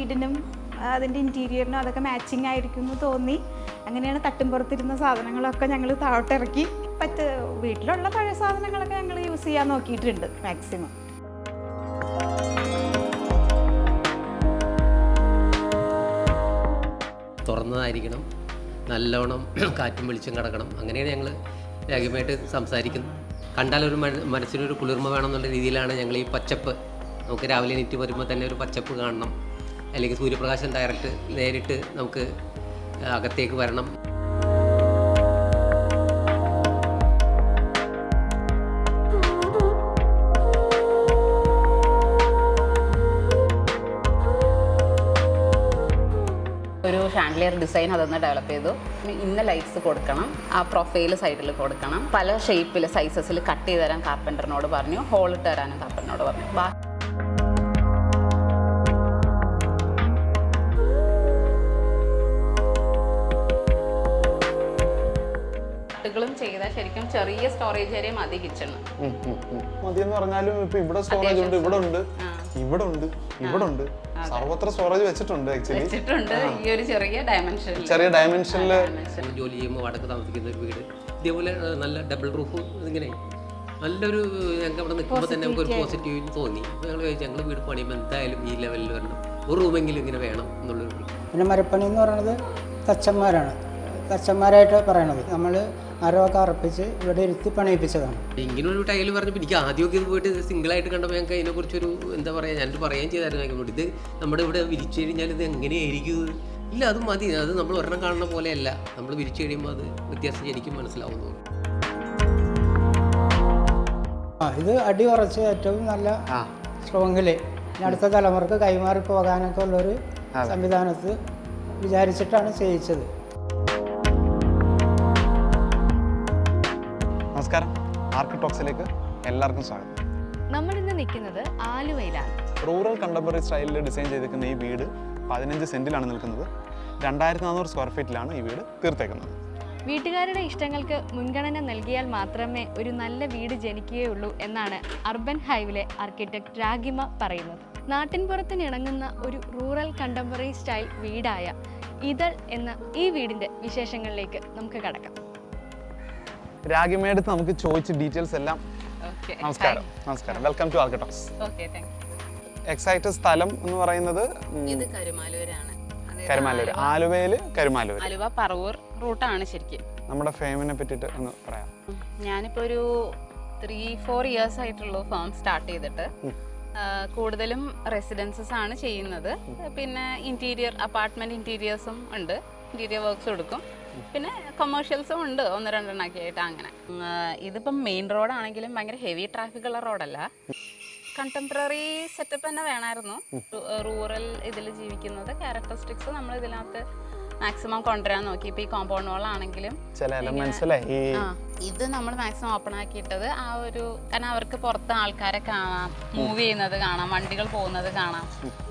വീടിനും അതിൻ്റെ ഇൻറ്റീരിയറിനും അതൊക്കെ മാച്ചിങ് ആയിരിക്കും എന്ന് തോന്നി. അങ്ങനെയാണ് തട്ടുംപുറത്തിരുന്ന സാധനങ്ങളൊക്കെ ഞങ്ങൾ താഴോട്ടിറക്കി. വീട്ടിലുള്ള പഴയ സാധനങ്ങളൊക്കെ ഞങ്ങൾ യൂസ് ചെയ്യാൻ നോക്കിയിട്ടുണ്ട് മാക്സിമം. തുറന്നതായിരിക്കണം, നല്ലോണം കാറ്റും വെളിച്ചം കിടക്കണം. അങ്ങനെയാണ് ഞങ്ങൾ രാഗിയുമായിട്ട് സംസാരിക്കുന്നത്. കണ്ടാലൊരു മനസ്സിനൊരു കുളിർമ വേണമെന്നുള്ള രീതിയിലാണ് ഞങ്ങൾ ഈ പച്ചപ്പ്, നമുക്ക് രാവിലെ എണീറ്റ് വരുമ്പോൾ തന്നെ ഒരു പച്ചപ്പ് കാണണം, അല്ലെങ്കിൽ സൂര്യപ്രകാശം നേരിട്ട് നമുക്ക് അകത്തേക്ക് വരണം. ഒരു ഷാൻഡലിയർ ഡിസൈൻ അതൊന്ന് ഡെവലപ്പ് ചെയ്തു. ഇന്ന ലൈറ്റ്സ് കൊടുക്കണം, ആ പ്രൊഫൈൽ സൈഡിൽ കൊടുക്കണം, പല ഷേപ്പിൽ സൈസസിൽ കട്ട് ചെയ്ത് തരാൻ കാർപ്പൻറ്ററിനോട് പറഞ്ഞു, ഹോൾ ഇട്ട് തരാനും കാർപ്പൻറ്ററിനോട് പറഞ്ഞു. ും ചെയ്താൽ ശരിക്കും ചെറിയ സ്റ്റോറേജ് ഏരിയ മതി കിച്ചണ്. മതി എന്ന് പറഞ്ഞാലും ഇപ്പൊ ഇവിടെ സ്റ്റോറേജ് ഉണ്ട്, ഇവിടെ ഉണ്ട് സർവത്ര സ്റ്റോറേജ് വെച്ചിട്ടുണ്ട്. ഈ ഒരു ചെറിയ ഡയമെൻഷനിൽ ജോലി ചെയ്യുമ്പോൾ വാടക താമസിക്കുന്ന ഒരു വീട് ഇതേപോലെ നല്ല ഡബിൾ റൂഫ് ഇങ്ങനെ നല്ലൊരു ഞങ്ങൾക്ക് അവിടെ നിൽക്കുമ്പോൾ തന്നെ നമുക്ക് ഒരു പോസിറ്റീവ് തോന്നി. അപ്പോൾ ഞങ്ങൾ ചോദിച്ചു ഞങ്ങൾ വീട് പണിയുമ്പോൾ എന്തായാലും ഈ ലെവലിൽ വരണം, ഒരു റൂമെങ്കിലും ഇങ്ങനെ വേണം എന്നുള്ളൊരു. പിന്നെ മരപ്പണി എന്ന് പറയുന്നത് തച്ചന്മാരായിട്ട് പറയണത് നമ്മൾ മരമൊക്കെ അറപ്പിച്ച് ഇവിടെ ഇരുത്തി പണിയിപ്പിച്ചതാണ്. ഇങ്ങനെ ഒരു ടൈല് പറഞ്ഞപ്പോൾ എനിക്ക് ആദ്യമൊക്കെ ഇത് പോയിട്ട് സിംഗിളായിട്ട് കണ്ടപ്പോൾ ഞങ്ങൾക്ക് അതിനെക്കുറിച്ചൊരു എന്താ പറയുക, ഞാനൊരു പറയുകയും ചെയ്തായിരുന്നു. ഇത് നമ്മുടെ ഇവിടെ വിരിച്ചു കഴിഞ്ഞാൽ ഇത് എങ്ങനെയായിരിക്കും, ഇല്ല അത് മതി, അത് നമ്മൾ ഒരെണ്ണം കാണുന്ന പോലെയല്ല, നമ്മൾ വിരിച്ചു കഴിയുമ്പോൾ അത് വ്യത്യാസം എനിക്കും മനസ്സിലാവുന്നു. ഇത് അടി ഉറച്ച് ഏറ്റവും നല്ല സ്ട്രോങ്ങില് അടുത്ത തലമുറക്ക് കൈമാറി പോകാനൊക്കെ ഉള്ളൊരു സംവിധാനത്ത് വിചാരിച്ചിട്ടാണ് ചെയ്യിച്ചത്. നമസ്കാരം, ആർക്കിടോക്സിലേക്ക് എല്ലാവർക്കും സ്വാഗതം. നമ്മളിന്ന് നിൽക്കുന്നത് ആലുവയിലാണ്. റൂറൽ കണ്ടംപററി സ്റ്റൈലിൽ ഡിസൈൻ ചെയ്തിരിക്കുന്ന ഈ വീട് 15 സെന്റിലാണ് നിൽക്കുന്നത്. 2400 സ്ക്വയർ ഫീറ്റിലാണ് ഈ വീട് തീർത്തേക്കുന്നത്. വീട്ടുകാരുടെ ഇഷ്ടങ്ങൾക്ക് മുൻഗണന നൽകിയാൽ മാത്രമേ ഒരു നല്ല വീട് ജനിക്കുകയുള്ളൂ എന്നാണ് അർബൻ ഹൈവിലെ ആർക്കിടെക്ട് രാഗിമ പറയുന്നത്. നാട്ടിൻപുറത്തിനിണങ്ങുന്ന ഒരു റൂറൽ കണ്ടംപററി സ്റ്റൈൽ വീടായ ഇതൾ എന്ന ഈ വീടിൻ്റെ വിശേഷങ്ങളിലേക്ക് നമുക്ക് കടക്കാം. രാഗിമയുടെ നമുക്ക് ചോദിച്ച ഡീറ്റെയിൽസ് എല്ലാം. നമസ്കാരം, വെൽക്കം ടു ആർക്കിടോക്സ്. എക്സാക്ട് സ്ഥലം എന്ന് പറയുന്നത് കരുമാലൂർ, ആലുവയില് കരുമാലൂർ, ആലുവ പറവൂർ റൂട്ടാണ് ശരിക്കും. നമ്മുടെ ഫേമിനെ പറ്റിയിട്ട് ഒന്ന് പറയാം. ഞാനിപ്പോൾ ഒരു 3-4 ഇയേഴ്സ് ആയിട്ടുള്ളൂ ഫേം സ്റ്റാർട്ട് ചെയ്തിട്ട്. കൂടുതലും റെസിഡൻസസ് ആണ് ചെയ്യുന്നത്. പിന്നെ ഇന്റീരിയർ അപ്പാർട്ട്മെന്റ് ഇന്റീരിയേഴ്സും ഉണ്ട്, ഇന്റീരിയർ വർക്ക്സ് കൊടുക്കും. പിന്നെ കൊമേഴ്ഷ്യൽസും ഉണ്ട്, 1-2 ആയിട്ട്. അങ്ങനെ ഇതിപ്പം മെയിൻ റോഡാണെങ്കിലും ഭയങ്കര ഹെവി ട്രാഫിക് ഉള്ള റോഡല്ല. കണ്ടംപററി സെറ്റപ്പ് തന്നെ വേണമായിരുന്നു. റൂറൽ ഇതിൽ ജീവിക്കുന്നത് ക്യാരക്ടറിസ്റ്റിക്സ് നമ്മൾ ഇതിനകത്ത് മാക്സിമം കൊണ്ടുവരാൻ നോക്കി. ഇപ്പൊ ഈ കോമ്പൗണ്ട് വാൾ ആണെങ്കിലും ഇത് നമ്മൾ മാക്സിമം ഓപ്പൺ ആക്കിയിട്ടത് ആ ഒരു, കാരണം അവർക്ക് പുറത്ത് ആൾക്കാരെ കാണാം, മൂവ് ചെയ്യുന്നത് കാണാം, വണ്ടികൾ പോകുന്നത് കാണാം.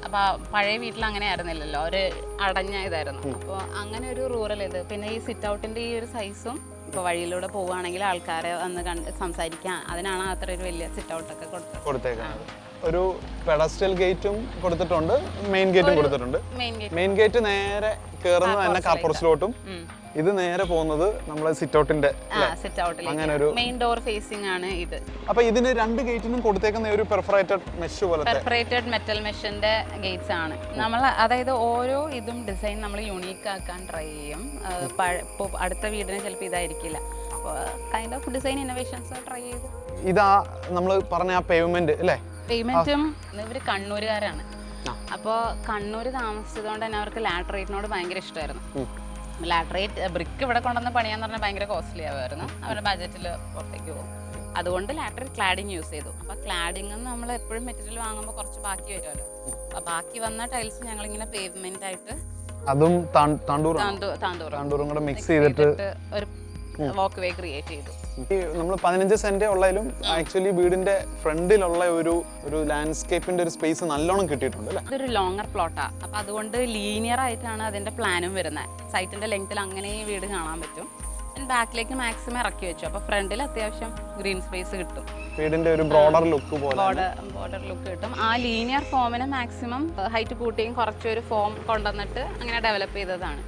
അപ്പൊ പഴയ വീട്ടിൽ അങ്ങനെ ആയിരുന്നില്ലല്ലോ, ഒരു അടഞ്ഞ ഇതായിരുന്നു. അപ്പോൾ അങ്ങനെ ഒരു റൂറൽ ഇത്. പിന്നെ ഈ സിറ്റ് ഔട്ടിന്റെ ഈ ഒരു സൈസും ഇപ്പോൾ വഴിയിലൂടെ പോവുകയാണെങ്കിൽ ആൾക്കാരെ വന്ന് കണ്ട് സംസാരിക്കാൻ, അതിനാണ് അത്ര ഒരു വലിയ സിറ്റ് ഔട്ടൊക്കെ കൊടുത്തേക്കുന്നത്. ഒരു പെഡസ്ട്രിയൽ ഗേറ്റും കൊടുത്തിട്ടുണ്ട്, മെയിൻ ഗേറ്റും കൊടുത്തിട്ടുണ്ട്. മെയിൻ ഗേറ്റ് നേരെ കയറുന്നത് തന്നെ കാർപോറസിലോട്ടും, ഇത് നേരെ പോകുന്നത് നമ്മളെ സിറ്റ് ഔട്ടിന്റെ അങ്ങനെ ഒരു മെയിൻ ഡോർ ഫേസിംഗ് ആണ് ഇത്. അപ്പൊ ഇതിന് 2 ഗേറ്റിനും കൊടുത്തേക്കുന്ന ഒരു പെർഫറേറ്റഡ് മെഷ് പോലെ പെർഫറേറ്റഡ് മെറ്റൽ മെഷിന്റെ ഗേറ്റ്സ് ആണ് നമ്മൾ. അതായത് ഓരോ ഇതും ഡിസൈൻ നമ്മൾ യൂണീക്ക് ആക്കാൻ ട്രൈ ചെയ്യും. അടുത്ത വീടിന് ചിലപ്പോൾ ഇതായിരിക്കില്ല, kind of design innovations try ചെയ്തു. ഇതാ നമ്മൾ പറഞ്ഞ ആ പേയ്മെന്റ് അല്ലേ? പേയ്മെന്റും ഇവര് കണ്ണൂരുകാരാണ്. അപ്പോൾ കണ്ണൂർ താമസിച്ചതുകൊണ്ട് തന്നെ അവർക്ക് ലാറ്ററേറ്റിനോട് ഭയങ്കര ഇഷ്ടമായിരുന്നു. ലാറ്ററേറ്റ് ബ്രിക്ക് ഇവിടെ കൊണ്ടുവന്ന് പണിയാന്ന് പറഞ്ഞാൽ ഭയങ്കര കോസ്റ്റ്ലി ആവുമായിരുന്നു, അവരുടെ ബഡ്ജറ്റിൽ പുറത്തേക്ക് പോകും. അതുകൊണ്ട് ലാറ്ററേറ്റ് ക്ലാഡിങ് യൂസ് ചെയ്തു. അപ്പോൾ ക്ലാഡിങ് നമ്മൾ എപ്പോഴും മെറ്റീരിയൽ വാങ്ങുമ്പോൾ കുറച്ച് ബാക്കി വരുമല്ലോ. അപ്പോൾ ബാക്കി വന്ന ടൈൽസ് ഞങ്ങളിങ്ങനെ പേയ്മെന്റ് ആയിട്ട് അതും താണ്ടൂറും കൂടെ മിക്സ് ചെയ്തിട്ട് ഒരു വാക്ക് വേ ക്രിയേറ്റ് ചെയ്തു. നമ്മൾ 15 സെന്റ് ഉള്ളതിലും ആക്ച്വലി വീടിന്റെ ഫ്രണ്ടിലുള്ള ഒരു ലാൻഡ്സ്കേപ്പിന്റെ ഒരു സ്പേസ് നല്ലോണം കിട്ടിയിട്ടുണ്ട് അല്ലേ? അതൊരു ലോങ്ങർ പ്ലോട്ടാ. അപ്പൊ അതുകൊണ്ട് ലീനിയർ ആയിട്ടാണ് അതിന്റെ പ്ലാനും വരുന്നത്. സൈറ്റിന്റെ ലെങ്ത്തിൽ അങ്ങനെ വീട് കാണാൻ പറ്റും. ബാക്കിലേക്ക് മാക്സിമം ഇറക്കി വെച്ചു. അപ്പോൾ ഫ്രണ്ടിൽ അത്യാവശ്യം ഗ്രീൻ സ്പേസ് കിട്ടും, വീടിന്റെ ഒരു ബ്രോഡർ ലുക്ക് പോലെ ബോർഡർ ലുക്ക് കിട്ടും. ആ ലീനിയർ ഫോമിന് മാക്സിമം ഹൈറ്റ് കൂട്ടിയും കുറച്ചൊരു ഫോം കൊണ്ടുവന്നിട്ട് അങ്ങനെ ഡെവലപ്പ് ചെയ്തതാണ്.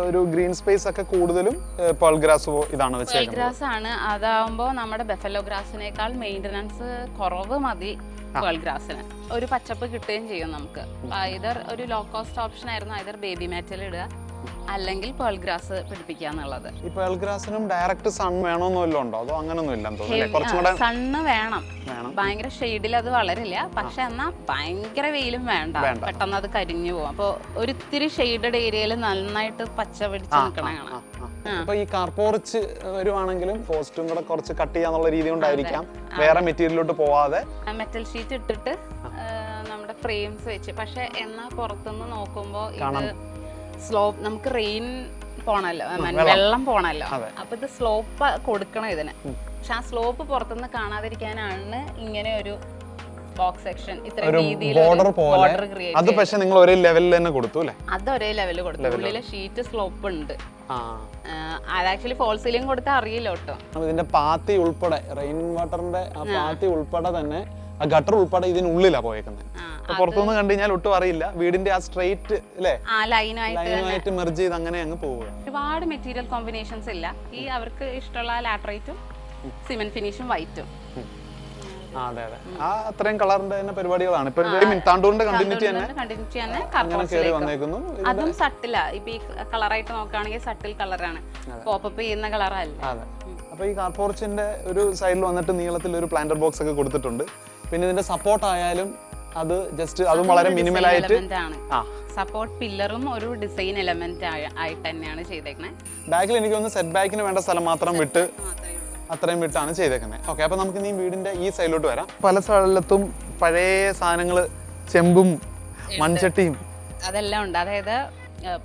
ഒരു ഗ്രീൻ സ്പേസ് ഒക്കെ കൂടുതലും പേൾ ഗ്രാസ് ഇതാണ് വെച്ചേക്കുന്നത്. ഗ്രാസ് ആണ്. അതാവുമ്പോൾ നമ്മുടെ ബെഫലോ ഗ്രാസിനേക്കാൾ മെയിൻ്റനൻസ് കുറവ് മതി പേൾ ഗ്രാസിന്. ഒരു പച്ചപ്പ് കിട്ടുകയും ചെയ്യും നമുക്ക്. ഐദർ ഒരു ലോ കോസ്റ്റ് ഓപ്ഷൻ ആയിരുന്നു ഐദർ ബേബി മാറ്റിൽ ഇടുക അല്ലെങ്കിൽ പേൾ ഗ്രാസ് പിടിപ്പിക്കുക എന്നുള്ളത്. ഈ പേൾ ഗ്രാസിനും ഡയറക്റ്റ് സൺ വേണമെന്നല്ലോ ഉണ്ടോ, അതോ അങ്ങനൊന്നും ഇല്ലെന്ന് തോന്നുന്നു. സണ്ണ് വേണം, ഭയങ്കര ഷെയ്ഡിൽ അത് വളരില്ല. പക്ഷെ എന്നാ ഭയങ്കര വെയിലും വേണ്ട, പെട്ടെന്ന് അത് കരിഞ്ഞു പോകും. അപ്പൊ ഒരിത്തിരി ഷെയ്ഡഡ് ഏരിയയിൽ നന്നായിട്ട് പച്ച പിടിച്ച് നിൽക്കണ കാണാം. അപ്പൊ ഈ കാർ പോർച്ച് വരുവാണെങ്കിലും കോസ്റ്റും കൂടെ കുറച്ച് കട്ട് ചെയ്യാന്നുള്ള രീതി കൊണ്ടായിരിക്കാം വേറെ മെറ്റീരിയലിലോട്ട് പോവാതെ മെറ്റൽ ഷീറ്റ് ഇട്ടിട്ട് നമ്മുടെ ഫ്രെയിംസ് വെച്ച്. പക്ഷെ എന്നാ പുറത്തുനിന്ന് നോക്കുമ്പോ ഇത് സ്ലോപ്പ്, നമുക്ക് റെയിൻ പോണല്ലോ, വെള്ളം പോണല്ലോ. അപ്പൊ ഇത് സ്ലോപ്പ് കൊടുക്കണം ഇതിന്. പക്ഷെ ആ സ്ലോപ്പ് പുറത്തുനിന്ന് കാണാതിരിക്കാനാണ് ഇങ്ങനെ ഒരു ബോക്സ് സെക്ഷൻ ഇത്ര രീതിയിൽ ബോർഡർ ക്രിയേറ്റ്. അത് പക്ഷെ നിങ്ങൾ ഒരേ ലെവലിൽ തന്നെ കൊടുത്തു അല്ലേ? അത് ഒരേ ലെവലിൽ കൊടുത്തു. ഉള്ളിലെ ഷീറ്റ് സ്ലോപ്പ് ഉണ്ട്. അത് ആക്ച്വലി ഫോൾ സീലിംഗ് കൊടുത്താൽ അറിയില്ല കേട്ടോ. ഇതിന്റെ പാത്തി ഉൾപ്പെടെ റെയിൻ വാട്ടറിന്റെ ആ പാത്തി ഉൾപ്പെടെ തന്നെ ആ ഗട്ടർ ഉൾപ്പെടെ ഇതിനുള്ളിലാ പോയേക്കുന്നത്. പുറത്തുനിന്ന് കണ്ടു കഴിഞ്ഞാൽ ഒട്ടും അറിയില്ല. വീടിന്റെ ആ സ്ട്രെയിറ്റ് അല്ലേ ലൈനുമായിട്ട് മെർജ് ചെയ്ത് അങ്ങനെ അങ്ങ് പോവുക. ഒരുപാട് മെറ്റീരിയൽ കോമ്പിനേഷൻസ് ഇല്ല. ഈ അവർക്ക് ഇഷ്ടമുള്ള ലാറ്ററൈറ്റും സിമെന്റ് ഫിനിഷും വൈറ്റും. അതെ അതെ, ആ അത്രയും കളറിന്റെ തന്നെ പരിപാടികളാണ്. ഇപ്പൊ താണ്ടൂറിന്റെ കണ്ടിന്യൂറ്റി തന്നെ വന്നേക്കുന്നു. അതും സട്ടിലാ. ഇപ്പൊ ഈ കളറായിട്ട് നോക്കുകയാണെങ്കിൽ സട്ടിൽ കളറാണ്, പോപ്പപ്പ് ചെയ്യുന്ന കളറല്ല. അതെ. അപ്പൊ ഈ കാർ പോർച്ചിന്റെ ഒരു സൈഡിൽ വന്നിട്ട് നീളത്തിൽ ഒരു പ്ലാന്റർ ബോക്സ് ഒക്കെ കൊടുത്തിട്ടുണ്ട്. പിന്നെ ഇതിന്റെ സപ്പോർട്ട് ആയാലും അത് ജസ്റ്റ് അതും വളരെ മിനിമൽ ആയിട്ട് സപ്പോർട്ട് പില്ലറും ഒരു ഡിസൈൻ എലമെന്റ് ആയിട്ട് തന്നെയാണ് ചെയ്തേക്കുന്നത്. ബാക്കിൽ എനിക്ക് തോന്നുന്നു സെറ്റ് ബാക്കിന് വേണ്ട സ്ഥലം മാത്രം വിട്ട് അത്രയും വിട്ടാണ് ചെയ്തേക്കുന്നത്. ഓക്കെ, അപ്പൊ നമുക്ക് ഇനി വീടിന്റെ ഈ സൈഡിലോട്ട് വരാം. പല സ്ഥലത്തും പഴയ സാധനങ്ങള്, ചെമ്പും മൺചട്ടിയും അതെല്ലാം ഉണ്ട്. അതായത്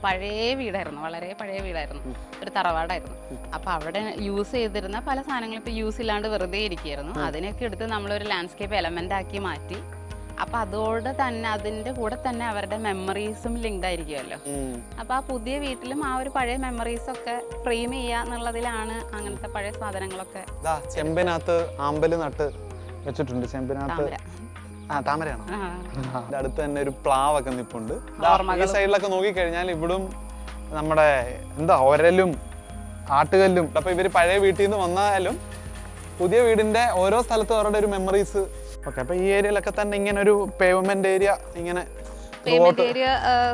പഴയ വീടായിരുന്നു, വളരെ പഴയ വീടായിരുന്നു, ഒരു തറവാടായിരുന്നു. അപ്പൊ അവിടെ യൂസ് ചെയ്തിരുന്ന പല സാധനങ്ങളും ഇപ്പൊ യൂസ് ഇല്ലാണ്ട് വെറുതെ ഇരിക്കുകയായിരുന്നു. അതിനൊക്കെ എടുത്ത് നമ്മളൊരു ലാൻഡ്സ്കേപ്പ് എലമെന്റ് ആക്കി മാറ്റി. അപ്പൊ അതോടെ തന്നെ അതിന്റെ കൂടെ തന്നെ അവരുടെ മെമ്മറീസും ലിങ്ക്ഡ് ആയിരിക്കുമല്ലോ. അപ്പൊ ആ പുതിയ വീട്ടിലും ആ ഒരു പഴയ മെമ്മറീസ് ഒക്കെ ഫ്രെയിം ചെയ്യുക എന്നുള്ളതിലാണ് അങ്ങനത്തെ പഴയ സാധനങ്ങളൊക്കെ. ചെമ്പിനകത്ത് ആമ്പല് നട്ട് വെച്ചിട്ടുണ്ട്. ചെമ്പിനകത്ത് താമരയാണോ? അടുത്ത് തന്നെ ഒരു പ്ലാവൊക്കെ നിപ്പുണ്ട്. ഈ സൈഡിലൊക്കെ നോക്കിക്കഴിഞ്ഞാൽ ഇവിടും നമ്മുടെ ഒരലും ആട്ടുകല്ലും. അപ്പൊ ഇവര് പഴയ വീട്ടിൽ നിന്ന് വന്നാലും പുതിയ വീടിന്റെ ഓരോ സ്ഥലത്തും അവരുടെ ഒരു മെമ്മറീസ്. ഓക്കെ, അപ്പൊ ഈ ഏരിയയിലൊക്കെ തന്നെ ഇങ്ങനെ ഒരു പേയ്മെന്റ് ഏരിയ ഇങ്ങനെ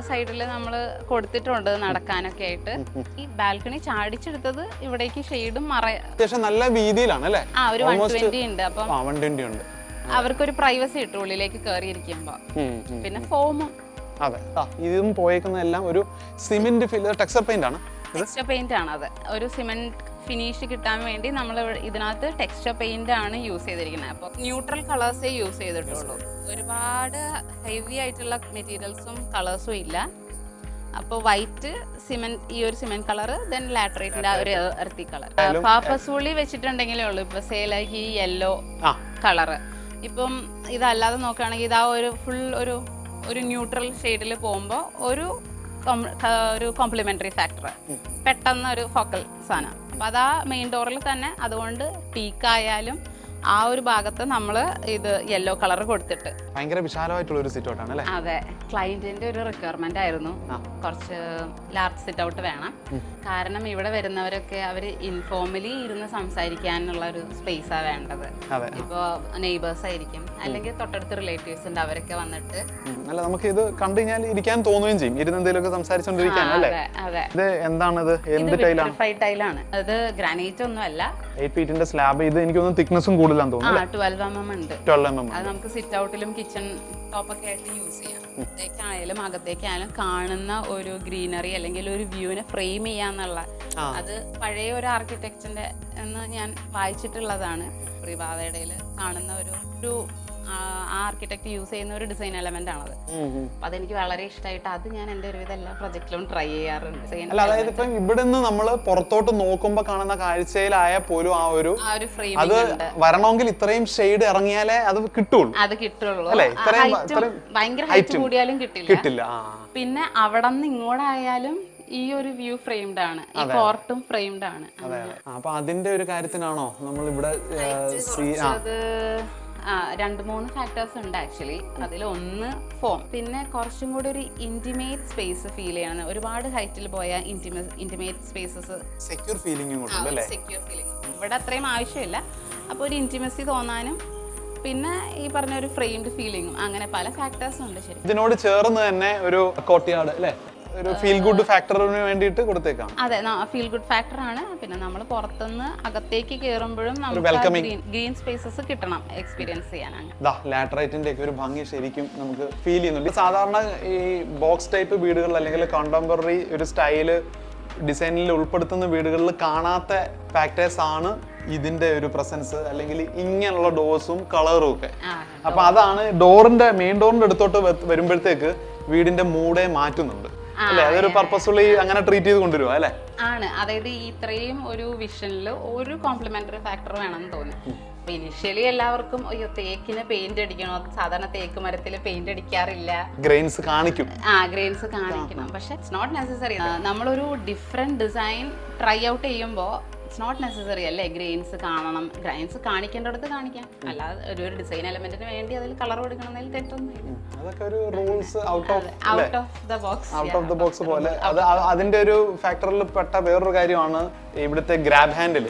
സൈഡിൽ നമ്മൾ കൊടുത്തിട്ടുണ്ട് നടക്കാനൊക്കെ ആയിട്ട്. ഈ ബാൽക്കണി ചാടിച്ചെടുത്തത് ഇവിടേക്ക് ഷെയ്ഡും അത്യാവശ്യം നല്ല വീതിയിലാണ് അല്ലേ? ഒരു 120 ഉണ്ട്. അപ്പം 120 ഉണ്ട്. അവർക്കൊരു പ്രൈവസി കിട്ടും ഉള്ളിലേക്ക് കയറി ഇരിക്കുമ്പോ. പിന്നെ ഫോമും. അതെ, ഇതും പോയേക്കുന്നതെല്ലാം ഒരു സിമെന്റ് ടെക്സ്ചർ പെയിന്റ് ആണ്. ടെക്സ്ചർ പെയിന്റ് ആണ്. അത് ഒരു സിമെന്റ് ഫിനിഷ് കിട്ടാൻ വേണ്ടി നമ്മൾ ഇതിനകത്ത് ടെക്സ്ചർ പെയിന്റ് ആണ് യൂസ് ചെയ്തിരിക്കുന്നത്. അപ്പോൾ ന്യൂട്രൽ കളേഴ്സേ യൂസ് ചെയ്തിട്ടുള്ളൂ. ഒരുപാട് ഹെവി ആയിട്ടുള്ള മെറ്റീരിയൽസും കളേഴ്സും ഇല്ല. അപ്പോൾ വൈറ്റ് സിമെന്റ്, ഈ ഒരു സിമെന്റ് കളർ, ദെൻ ലാറ്ററൈറ്റിന്റെ ഒരു എർത്തി കളർ പർപ്പസ്ഫുള്ളി വെച്ചിട്ടുണ്ടെങ്കിലേ ഉള്ളൂ. ഇപ്പൊ സേലാക്കി ഈ യെല്ലോ കളറ്. ഇപ്പം ഇതല്ലാതെ നോക്കുകയാണെങ്കിൽ ഇതാ ഒരു ഫുൾ ഒരു ന്യൂട്രൽ ഷെയ്ഡിൽ പോകുമ്പോൾ ഒരു കോംപ്ലിമെന്ററി ഫാക്ടർ, പെട്ടെന്ന് ഒരു ഫോക്കൽ സാധനം. അപ്പം അതാ മെയിൻ ഡോറിൽ തന്നെ. അതുകൊണ്ട് ടീക്കായാലും ആ ഒരു ഭാഗത്ത് നമ്മൾ ഇത് യെല്ലോ കളർ കൊടുത്തിട്ട് ഭയങ്കര വിശാലമായിട്ടുള്ള ഒരു സിറ്റ് ഔട്ടാണ് അല്ലേ? അതെ, ക്ലയന്റിന്റെ ഒരു റിക്വയർമെന്റ് ആയിരുന്നു കുറച്ച് ലാർജ് സിറ്റ് ഔട്ട് വേണം. കാരണം ഇവിടെ വരുന്നവരൊക്കെ അവർ ഇൻഫോർമലി ഇരുന്ന് സംസാരിക്കാനുള്ള ഒരു സ്പേസാ വേണ്ടത്. ഇപ്പൊ നെയ്ബേഴ്സ് ആയിരിക്കും, അല്ലെങ്കിൽ തൊട്ടടുത്ത് റിലേറ്റീവ്സ് ഉണ്ട്, അവരൊക്കെ വന്നിട്ട് അല്ല നമുക്ക് ഇത് കണ്ടു കഴിഞ്ഞാൽ ഇരിക്കാൻ തോന്നുകയും ചെയ്യും, ഇരുന്ന് എന്തെങ്കിലുമൊക്കെ സംസാരിച്ചോണ്ടിരിക്കാൻ അല്ലേ? അതെ. ഇത് എന്താണിത്? എന്ത് ടൈലാണ്? ടൈലാണ്. അത് ഗ്രാനൈറ്റ് ഒന്നും അല്ല, 8 ഫീറ്റിന്റെ സ്ലാബ്. ഇത് എനിക്ക് തോന്നുന്നു തിക്നെസ്സും കൂടുതലാന്ന് തോന്നുന്നു. 12 mm ഉണ്ട്. 12 mm. അത് നമുക്ക് സിറ്റ് ഔട്ടിലും കിച്ചൺ ടോപ്പൊക്കെ ആയിട്ട് യൂസ് ചെയ്യാം. അകത്തേക്കായാലും അകത്തേക്കായാലും കാണുന്ന ഒരു ഗ്രീനറി അല്ലെങ്കിൽ ഒരു വ്യൂവിനെ ഫ്രെയിം ചെയ്യാന്നുള്ള അത് പഴയ ഒരു ആർക്കിടെക്ചറിന്റെ എന്ന് ഞാൻ വായിച്ചിട്ടുള്ളതാണ്. പ്രിഭാവയുടെയിൽ കാണുന്ന ഒരു ആർക്കിടെക്ട് യൂസ് ചെയ്യുന്ന ഒരു ഡിസൈൻ എലമെന്റ് ആണത്. അപ്പൊ അതെനിക്ക് വളരെ ഇഷ്ടമായിട്ട് അത് ഞാൻ എന്റെ ഒരുവിധ എല്ലാ പ്രൊജക്റ്റിലും ട്രൈ ചെയ്യാറുണ്ട്. അതായത് ഇപ്പൊ ഇവിടെ നിന്ന് നമ്മള് പുറത്തോട്ട് നോക്കുമ്പോ കാണുന്ന കാഴ്ചയിലായ പോലും ആ ഒരു ഫ്രെയിം അത് വരണമെങ്കിൽ ഇത്രയും ഷെയ്ഡ് ഇറങ്ങിയാലേ അത് കിട്ടുള്ളൂ. ഭയങ്കര ഹൈറ്റ് കൂടിയാലും കിട്ടില്ല. പിന്നെ അവിടെ നിന്ന് ഇങ്ങോട്ടായാലും ഈ ഒരു വ്യൂ ഫ്രെയിംഡ് ആണ്, ഈ കോർട്ടും ഫ്രെയിംഡ് ആണ്. അതെ അപ്പൊ അതിന്റെ ഒരു കാര്യത്തിനാണോ നമ്മൾ ഇവിടെ അത് 2-3 ഫാക്ടേഴ്സ് ഉണ്ട് ആക്ച്വലി. അതിലൊന്ന് ഫോം, പിന്നെ കുറച്ചും കൂടി ഒരു ഇന്റിമേറ്റ് സ്പേസ് ഫീൽ ചെയ്യണം. ഒരുപാട് ഹൈറ്റിൽ പോയ ഇന്റിമേറ്റ് സ്പേസസ് സെക്യൂർ ഫീലിംഗും കൊടുക്കും. സെക്യൂർ ഫീലിംഗ് ഇവിടെ അത്രയും ആവശ്യമില്ല. അപ്പോൾ ഒരു ഇന്റിമസി തോന്നാനും പിന്നെ ഈ പറഞ്ഞ ഒരു ഫ്രെയിംഡ് ഫീലിംഗും, അങ്ങനെ പല ഫാക്ടേഴ്സും ഉണ്ട്. ശരി, ഇതിനോട് ചേർന്ന് തന്നെ ഒരു കോർട്ട്യാർഡ് അല്ലേ, ഒരു ഫീൽ ഗുഡ് ഫാക്ടറിന് വേണ്ടിയിട്ട് കൊടുത്തേക്കാം. അതെ, ഫീൽ ഗുഡ് ഫാക്ടർ ആണ്. പിന്നെ നമ്മൾ പുറത്തുനിന്ന് അകത്തേക്ക് കയറുമ്പോഴും നമുക്ക് ഗ്രീൻ സ്പേസസ് കിട്ടണം എക്സ്പീരിയൻസ് ചെയ്യാൻ. ലാറ്ററൈറ്റിന്റെ ഒക്കെ ഒരു ഭംഗി ശരിക്കും നമുക്ക് ഫീൽ ചെയ്യുന്നുണ്ട്. സാധാരണ ഈ ബോക്സ് ടൈപ്പ് വീടുകൾ അല്ലെങ്കിൽ കണ്ടംപററി ഒരു സ്റ്റൈല് ഡിസൈനിൽ ഉൾപ്പെടുത്തുന്ന വീടുകളിൽ കാണാത്ത ഫാക്ടേഴ്സ് ആണ് ഇതിന്റെ ഒരു പ്രസൻസ്, അല്ലെങ്കിൽ ഇങ്ങനെയുള്ള ഡോർസും കളറും ഒക്കെ. അപ്പൊ അതാണ് മെയിൻ ഡോറിന്റെ അടുത്തോട്ട് വരുമ്പോഴത്തേക്ക് വീടിന്റെ മൂഡേ മാറ്റുന്നുണ്ട് അല്ലെ. അതൊരു പർപ്പസ്ഫുള്ളി അങ്ങനെ ട്രീറ്റ് ചെയ്ത് കൊണ്ടുവരുമോ അല്ലെ? ആണ്. അതായത് ഇത്രയും ഒരു വിഷനിൽ ഒരു കോംപ്ലിമെന്ററി ഫാക്ടർ വേണമെന്ന് തോന്നി. ഇനിഷ്യലി എല്ലാവർക്കും അയ്യോ തേക്കിന് പെയിന്റ് അടിക്കണോ, സാധാരണ തേക്ക് മരത്തിൽ പെയിന്റ് അടിക്കാറില്ല, ഗ്രെയിൻസ് കാണിക്കും. ഗ്രെയിൻസ് കാണിക്കണം. പക്ഷെ ഇറ്റ്സ് നോട്ട് നെസസറി. നമ്മളൊരു ഡിഫറെന്റ് ഡിസൈൻ ട്രൈ ഔട്ട് ചെയ്യുമ്പോൾ ഇറ്റ്സ് നോട്ട് നെസസറി അല്ലേ ഗ്രൈൻസ് കാണണം. ഗ്രൈൻസ് കാണിക്കേണ്ടടുത്ത് കാണിക്കാം, അല്ലാതെ ഒരു ഡിസൈൻ എലമെന്റിന് വേണ്ടി അതിൽ കളർ കൊടുക്കണമെന്നതിൽ തെറ്റൊന്നുമില്ല. അതൊക്കെ ഒരു rules out of the box പോലെ. അതിന്റെ ഒരു ഫാക്ടറിൽ പെട്ട വേറൊരു കാര്യമാണ് ഇവിടുത്തെ ഗ്രാബ് ഹാൻഡിൽ.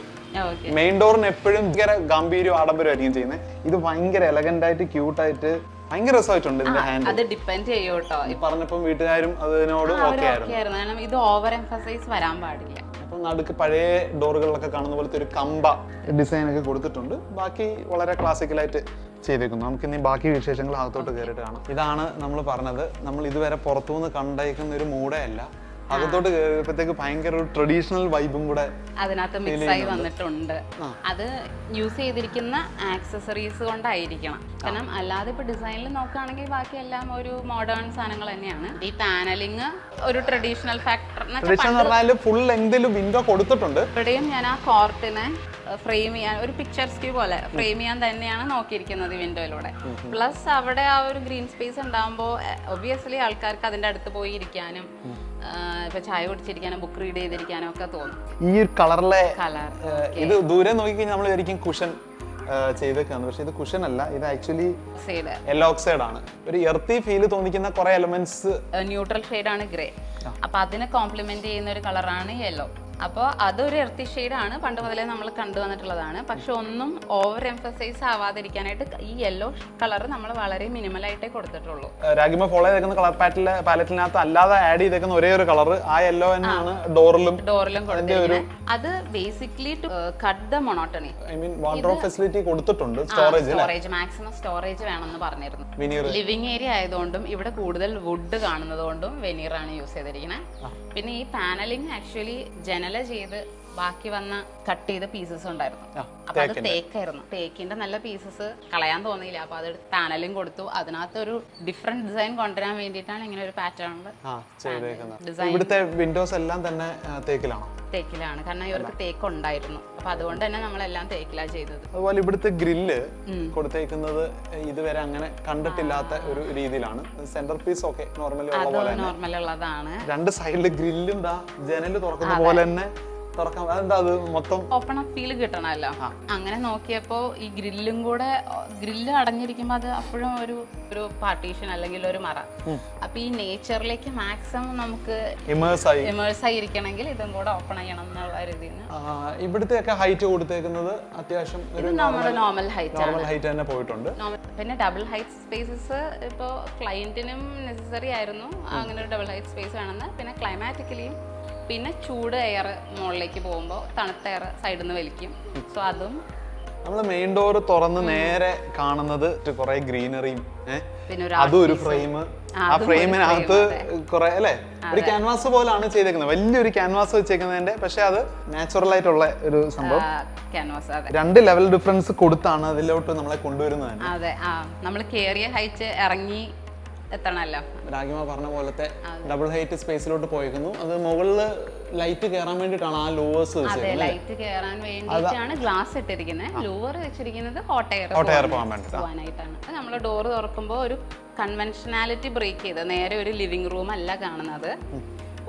മെയിൻ ഡോറിന് എപ്പോഴും ഭയങ്കര ഗംഭീരവും ആഡംബരമായിരിക്കും ചെയ്യുന്നത്. ഇത് ഭയങ്കര എലഗന്റ് ആയിട്ട് ക്യൂട്ടായിട്ട് ഭയങ്കര രസമായിട്ടുണ്ട് ഇതിന്റെ ഹാൻഡിൽ. അത് ഡിപ്പെൻഡ് ചെയ്യും കേട്ടോ. പറഞ്ഞപ്പം വീട്ടുകാരും അതിനോട് ഓക്കെ ആയിരുന്നു. ഇത് ഓവർ എംഫസൈസ് വരാൻ പാടില്ല. അപ്പം നടുക്ക് പഴയ ഡോറുകളിലൊക്കെ കാണുന്ന പോലത്തെ ഒരു കമ്പ ഡിസൈൻ ഒക്കെ കൊടുത്തിട്ടുണ്ട്. ബാക്കി വളരെ ക്ലാസിക്കലായിട്ട് ചെയ്തേക്കുന്നു. നമുക്ക് ഇനി ബാക്കി വിശേഷങ്ങൾ അകത്തോട്ട് കയറിയിട്ട് കാണാം. ഇതാണ് നമ്മൾ പറഞ്ഞത്, നമ്മൾ ഇതുവരെ പുറത്തുനിന്ന് കണ്ടേക്കുന്ന ഒരു മൂടേ അല്ല. അകത്തോട്ട് കയറിയപ്പോഴത്തേക്ക് ഭയങ്കര ഒരു ട്രഡീഷണൽ വൈബും കൂടെ അതിനകത്ത് മിക്സ് ആയി വന്നിട്ടുണ്ട്. അത് യൂസ് ചെയ്തിരിക്കുന്ന ആക്സസറീസ് കൊണ്ടായിരിക്കണം. കാരണം അല്ലാതെ ഇപ്പൊ ഡിസൈനിൽ നോക്കുകയാണെങ്കിൽ ബാക്കിയെല്ലാം ഒരു മോഡേൺ സാധനങ്ങൾ തന്നെയാണ്. ഈ പാനലിങ് ഒരു ട്രഡീഷണൽ ഫാക്ടർ ഫുൾ ലെങ്തിൽ വിൻഡോ കൊടുത്തിട്ടുണ്ട്. ഇവിടെയും ഞാൻ ആ കോർട്ടിനെ ഫ്രെയിം ചെയ്യാൻ ഒരു പിക്ചർ സ്ക്യൂ പോലെ ഫ്രെയിം ചെയ്യാൻ തന്നെയാണ് നോക്കിയിരിക്കുന്നത് വിൻഡോയിലൂടെ. പ്ലസ് അവിടെ ആ ഒരു ഗ്രീൻ സ്പേസ് ഉണ്ടാകുമ്പോൾ ഒബ്വിയസ്ലി ആൾക്കാർക്ക് അതിന്റെ അടുത്ത് പോയി ഇരിക്കാനും ഇപ്പൊ ചായ കുടിച്ചിരിക്കാനും ബുക്ക് റീഡ് ചെയ്തിരിക്കാനും ഒക്കെ തോന്നും. ഈ ഒരു കളറിലെ ഇത് ദൂരെ നോക്കിക്കഴിഞ്ഞാൽ നമ്മൾ ശരിക്കും കുഷൻ ചെയ്തേക്കാണ്. പക്ഷെ ഇത് കുഷൻ അല്ല, ഇത് ആക്ച്വലി യെല്ലോ ഓക്സൈഡ് ആണ്. ഒരു എർത്തി ഫീൽ തോന്നിക്കുന്ന കുറെ എലമെന്റ്സ്. ന്യൂട്രൽ ഷെയ്ഡാണ് ഗ്രേ. അപ്പൊ അതിനെ കോംപ്ലിമെന്റ് ചെയ്യുന്ന ഒരു കളറാണ് യെല്ലോ. അപ്പോൾ അതൊരു എർത്തി ഷെയ്ഡാണ്, പണ്ട് മുതലേ നമ്മൾ കണ്ടുവന്നിട്ടുള്ളതാണ്. പക്ഷെ ഒന്നും ഓവർ എംഫസൈസ് ആവാതിരിക്കാനായിട്ട് ഈ യെല്ലോ കളർ നമ്മൾ വളരെ മിനിമലായിട്ടേ കൊടുത്തിട്ടുള്ളൂ. രാഗിമ ഫോളോ ചെയ്തേക്കുന്ന കളർ പാലറ്റിനകത്ത് അല്ലാതെ ആഡ് ചെയ്തേക്കുന്ന ഒരേ ഒരു കളർ ആ യെല്ലോ തന്നെയാണ് ഡോറിലും കൊടുത്തിരിക്കുന്നത്. അത് basically to cut the monotony. I mean wardrobe facility കൊടുത്തിട്ടുണ്ട്. സ്റ്റോറേജ് മാക്സിമം സ്റ്റോറേജ് വേണമെന്ന് പറഞ്ഞിരുന്നു. ലിവിംഗ് ഏരിയ ആയതുകൊണ്ടും ഇവിടെ കൂടുതൽ വുഡ് കാണുന്നത് കൊണ്ടും വെനീർ ആണ് യൂസ് ചെയ്തിരിക്കുന്നത്. പിന്നെ ഈ പാനലിംഗ് ആക്ച്വലി ജനല ചെയ്ത് ബാക്കി വന്ന കട്ട് ചെയ്ത പീസസ് ഉണ്ടായിരുന്നു. അപ്പൊ അത് തേക്കായിരുന്നു. തേക്കിന്റെ നല്ല പീസസ് കളയാൻ തോന്നിയില്ല. അപ്പൊ അത് പാനലിംഗ് കൊടുത്തു. അതിനകത്ത് ഒരു ഡിഫറെന്റ് ഡിസൈൻ കൊണ്ടുവരാൻ വേണ്ടിയിട്ടാണ് ഇങ്ങനെ ഒരു പാറ്റേണില് ഡിസൈൻ. ഇവിടുത്തെ വിൻഡോസ് എല്ലാം തന്നെ തേക്കിലാണ്. കാരണം ഇവർക്ക് തേക്ക് ഉണ്ടായിരുന്നു. അപ്പൊ അതുകൊണ്ട് തന്നെ നമ്മളെല്ലാം തേക്കിലാണ് ചെയ്തത്. അതുപോലെ ഇവിടുത്തെ ഗ്രില്ല് കൊടുത്തേക്കുന്നത് ഇതുവരെ അങ്ങനെ കണ്ടിട്ടില്ലാത്ത ഒരു രീതിയിലാണ്. സെന്റർ പീസ് ഒക്കെ നോർമൽ ഉള്ളതാണ്. രണ്ട് സൈഡില് ഗ്രില്ലും ജനല് തുറക്കുന്ന പോലെ തന്നെ തുറക്കാം. അതെന്താ അത് മൊത്തം ഓപ്പൺ അപ്പ് ഫീൽ കിട്ടണമല്ലോ. അങ്ങനെ നോക്കിയപ്പോ ഈ ഗ്രില്ലും കൂടെ, ഗ്രില്ല് അടഞ്ഞിരിക്കുമ്പോ അത് അപ്പോഴും ഒരു പാർട്ടീഷൻ അല്ലെങ്കിൽ ഒരു മറ. അപ്പൊ ഈ നേച്ചറിലേക്ക് മാക്സിമം നമുക്ക് ഇമേഴ്സ് ആയിരിക്കണമെങ്കിൽ ഇതും കൂടെ ഓപ്പൺ ചെയ്യണം എന്നുള്ള രീതിയിൽ ഇവിടുത്തെ ഒക്കെ ഹൈറ്റ് കൊടുത്തേക്കുന്നത് അത്യാവശ്യം നോർമൽ ഹൈറ്റ് തന്നെ പോയിട്ടുണ്ട്. പിന്നെ ഡബിൾ ഹൈറ്റ് സ്പേസസ് ഇപ്പോ ക്ലയന്റിനും നെസസറി ആയിരുന്നു അങ്ങനെ ഒരു ഡബിൾ ഹൈറ്റ് സ്പേസ് വേണമെന്ന്. പിന്നെ ക്ലൈമാറ്റിക്കലിയും പിന്നെ ചൂട് എയർ മുകളിലേക്ക് പോകുമ്പോൾ തണുത്ത എയർ സൈഡിൽ നിന്ന് വലിക്കും. സോ അതും നമ്മൾ മെയിൻ ഡോർ തുറന്ന് നേരെ കാണുന്നത് കുറെ ഗ്രീനറിയും അതും ഒരു ഫ്രെയിം. ആ ഫ്രെയിമിനകത്ത് കുറെ അല്ലെ ഒരു ക്യാൻവാസ് പോലാണ് ചെയ്തേക്കുന്നത്. വലിയൊരു ക്യാൻവാസ് വെച്ചേക്കുന്നതിന്റെ, പക്ഷെ അത് നാച്ചുറൽ ആയിട്ടുള്ള ഒരു സംഭവം. രണ്ട് ലെവൽ ഡിഫറൻസ് കൊടുത്താണ് അതിലോട്ട് നമ്മളെ കൊണ്ടുവരുന്നത്. അതെ, നമ്മൾ കേറിയ ഹൈറ്റ് ഇറങ്ങി എത്തണല്ലോ. രാഗിമ പറഞ്ഞ പോലത്തെ ഡബിൾ ഹൈറ്റ് സ്പേസിലോട്ട് പോയിരിക്കുന്നു. അത് മുകളില് ലൈറ്റ് കയറാൻ വേണ്ടിയിട്ടാണ് ആ ലൂവേഴ്സ്. അതെ, ലൈറ്റ് കയറാൻ വേണ്ടിയിട്ടാണ് ഗ്ലാസ് ഇട്ടിരിക്കുന്നത്. ലൂവർ വെച്ചിരിക്കുന്നത് ഹോട്ട് എയർ പോകാനായിട്ടാണ്. നമ്മൾ ഡോർ തുറക്കുമ്പോൾ ഒരു കൺവെൻഷനാലിറ്റി ബ്രേക്ക് ചെയ്ത് നേരെ ഒരു ലിവിംഗ് റൂം അല്ല കാണുന്നത്.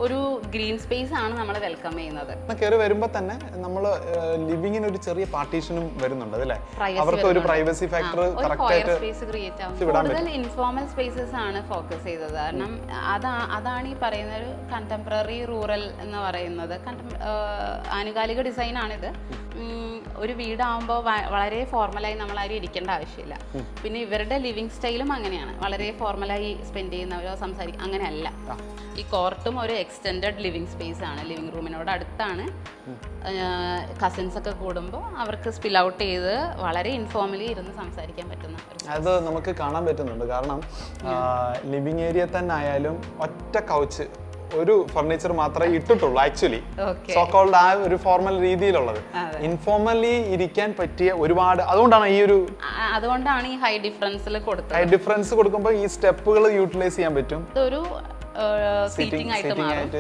ഒരു ഗ്രീൻ സ്പേസ് ആണ് നമ്മൾ വെൽക്കം ചെയ്യുന്നത്. കയറി വരുമ്പോൾ തന്നെ നമ്മൾ ലിവിങ്ങിന് ഒരു ചെറിയ പാർട്ടീഷനും വരുന്നുണ്ട് അല്ലേ? അവർക്ക് ഒരു പ്രൈവസി ഫാക്ടർ കറക്റ്റ് ആയിട്ട് സ്പേസ് ക്രിയേറ്റ് ആവും. കൂടുതൽ ഇൻഫോർമൽ സ്പേസസ് ആണ് ഫോക്കസ് ചെയ്തത്. കാരണം അതാണ് ഈ പറയുന്ന ഒരു കണ്ടംപററി റൂറൽ എന്ന് പറയുന്നത്. ആനുകാലിക ഡിസൈൻ ആണിത്. ഒരു വീടാവുമ്പോൾ വളരെ ഫോർമലായി നമ്മളാരും ഇരിക്കേണ്ട ആവശ്യമില്ല. പിന്നെ ഇവരുടെ ലിവിങ് സ്റ്റൈലും അങ്ങനെയാണ്, വളരെ ഫോർമലായി സ്പെൻഡ് ചെയ്യുന്നവരോ സംസാരിക്കും അങ്ങനെയല്ല. ഈ കോർട്ടും ഒരു എക്സ്റ്റെൻഡഡ് ലിവിങ് സ്പേസ് ആണ്. ലിവിങ് റൂമിനോട് അടുത്താണ്. കസിൻസ് ഒക്കെ കൂടുമ്പോൾ അവർക്ക് സ്പിൽ ഔട്ട് ചെയ്ത് വളരെ ഇൻഫോർമലി ഇരുന്ന് സംസാരിക്കാൻ പറ്റുന്ന അത് നമുക്ക് കാണാൻ പറ്റുന്നുണ്ട്. കാരണം ലിവിങ് ഏരിയ തന്നെ ആയാലും ഒറ്റ കൗച്ച്, ഒരു ഫർണിച്ചർ മാത്രമേ ഇട്ടിട്ടുള്ളൂ ആക്ച്വലി. സോ കോൾഡ് ആ ഒരു ഫോർമൽ രീതിയിലുള്ളത്. ഇൻഫോർമലി ഇരിക്കാൻ പറ്റിയ ഒരുപാട്, അതുകൊണ്ടാണ് ഈ ഹൈ ഡിഫറൻസിൽ കൊടുത്തത്. ഹൈ ഡിഫറൻസ് കൊടുക്കുമ്പോൾ ഈ സ്റ്റെപ്പുകൾ യൂട്ടിലൈസ് ചെയ്യാൻ പറ്റും. ഇതൊരു സീറ്റിംഗ് ആയിട്ട് മാറും.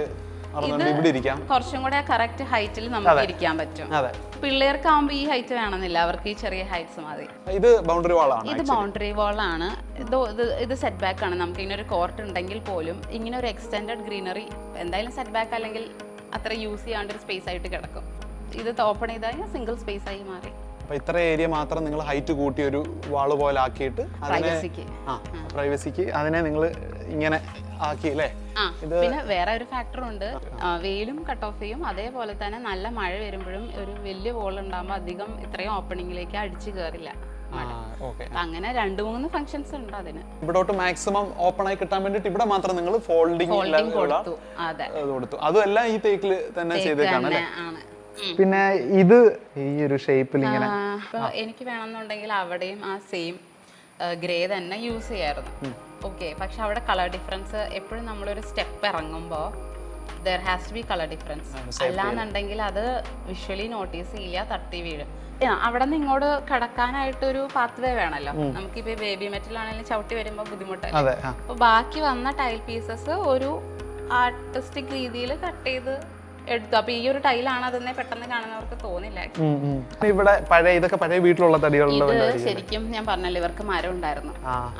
ഇവിടെ ഇരിക്കാം. കുറച്ചും കൂടെ കറക്റ്റ് ഹൈറ്റിൽ നമുക്ക് ഇരിക്കാൻ പറ്റും. പിള്ളേർക്കാവുമ്പോ ഈ ഹൈറ്റ് വേണമെന്നില്ല, അവർക്ക് ഈ ചെറിയ ഹൈറ്റ്സ് മതി. ഇത് ബൗണ്ടറി വാളാണ്. ഇത് ബൗണ്ടറി വാളാണ്. ഇത് സെറ്റ് ബാക്ക് ആണ്. നമുക്ക് ഇങ്ങനെ ഒരു കോർട്ട് ഉണ്ടെങ്കിൽ പോലും ഇങ്ങനെ ഒരു എക്സ്റ്റെൻഡഡ് ഗ്രീനറി എന്തായാലും സെറ്റ് ബാക്ക് അല്ലെങ്കിൽ അത്ര യൂസ് ചെയ്യാണ്ട് ഒരു സ്പേസ് ആയിട്ട് കിടക്കും. ഇത് ഓപ്പൺ ചെയ്താൽ സിംഗിൾ സ്പേസ് ആയി മാറി. അപ്പൊ ഇത്ര ഏരിയ മാത്രം നിങ്ങൾ ഹൈറ്റ് കൂട്ടി ഒരു വാള് പോലെ ആക്കിയിട്ട് പ്രൈവസിക്ക് അതിനെ നിങ്ങൾ ഇങ്ങനെ ആക്കി അല്ലേ? പിന്നെ വേറെ ഒരു ഫാക്ടർ ഉണ്ട്. വെയിലും കട്ട് ഓഫ് ചെയ്യും. അതേപോലെ തന്നെ നല്ല മഴ വരുമ്പോഴും ഒരു വലിയ വോൾ ഉണ്ടാകുമ്പോൾ അധികം ഇത്രയും ഓപ്പണിംഗിലേക്ക് അടിച്ചു കയറില്ല. അങ്ങനെ 2-3 ഫങ്ഷൻസ് ഉണ്ട് അതിന്. ഇവിടോട്ട് മാക്സിമം ഓപ്പൺ ആയി കിട്ടാൻ വേണ്ടിട്ട് ഇവിടെ മാത്രം നിങ്ങൾ ഫോൾഡിംഗ് കൊടുത്തു. അതെ, അതുമെല്ലാം ഈ തേക്കിൽ തന്നെ ചെയ്തേക്കാണ് അല്ലേ? പിന്നെ ഇത് ഈ ഒരു ഷേപ്പിൽ ഇങ്ങനെ എനിക്ക് വേണമെന്നുണ്ടെങ്കിൽ അവിടെയും ആ സെയിം ഗ്രേ തന്നെ യൂസ് ചെയ്യായിരുന്നു. ഓക്കെ, പക്ഷെ അവിടെ കളർ ഡിഫറൻസ് എപ്പോഴും നമ്മളൊരു സ്റ്റെപ്പ് ഇറങ്ങുമ്പോൾ there has to be colour difference. അല്ലാന്നുണ്ടെങ്കിൽ അത് വിഷ്വലി നോട്ടീസ് ചെയ്യില്ല, തട്ടി വീഴും. അവിടെ നിന്ന് ഇങ്ങോട്ട് കടക്കാനായിട്ടൊരു പാത്ത് വേ വേണമല്ലോ. നമുക്കിപ്പോൾ ബേബി മെറ്റൽ ആണെങ്കിലും ചവിട്ടി വരുമ്പോൾ ബുദ്ധിമുട്ടല്ലേ. അപ്പോൾ ബാക്കി വന്ന ടൈൽ പീസസ് ഒരു ആർട്ടിസ്റ്റിക് രീതിയിൽ കട്ട് ചെയ്ത് എടുത്തു. അപ്പൊ ഈ ഒരു ടൈലാണ് അതെന്നെ പെട്ടെന്ന് കാണുന്നവർക്ക് തോന്നില്ല. ഇവിടെ ഇതൊക്കെ പഴയ വീട്ടിലുള്ള തടികളുള്ള ശരിക്കും ഞാൻ പറഞ്ഞല്ലോ, ഇവർക്ക് മരം ഉണ്ടായിരുന്നു,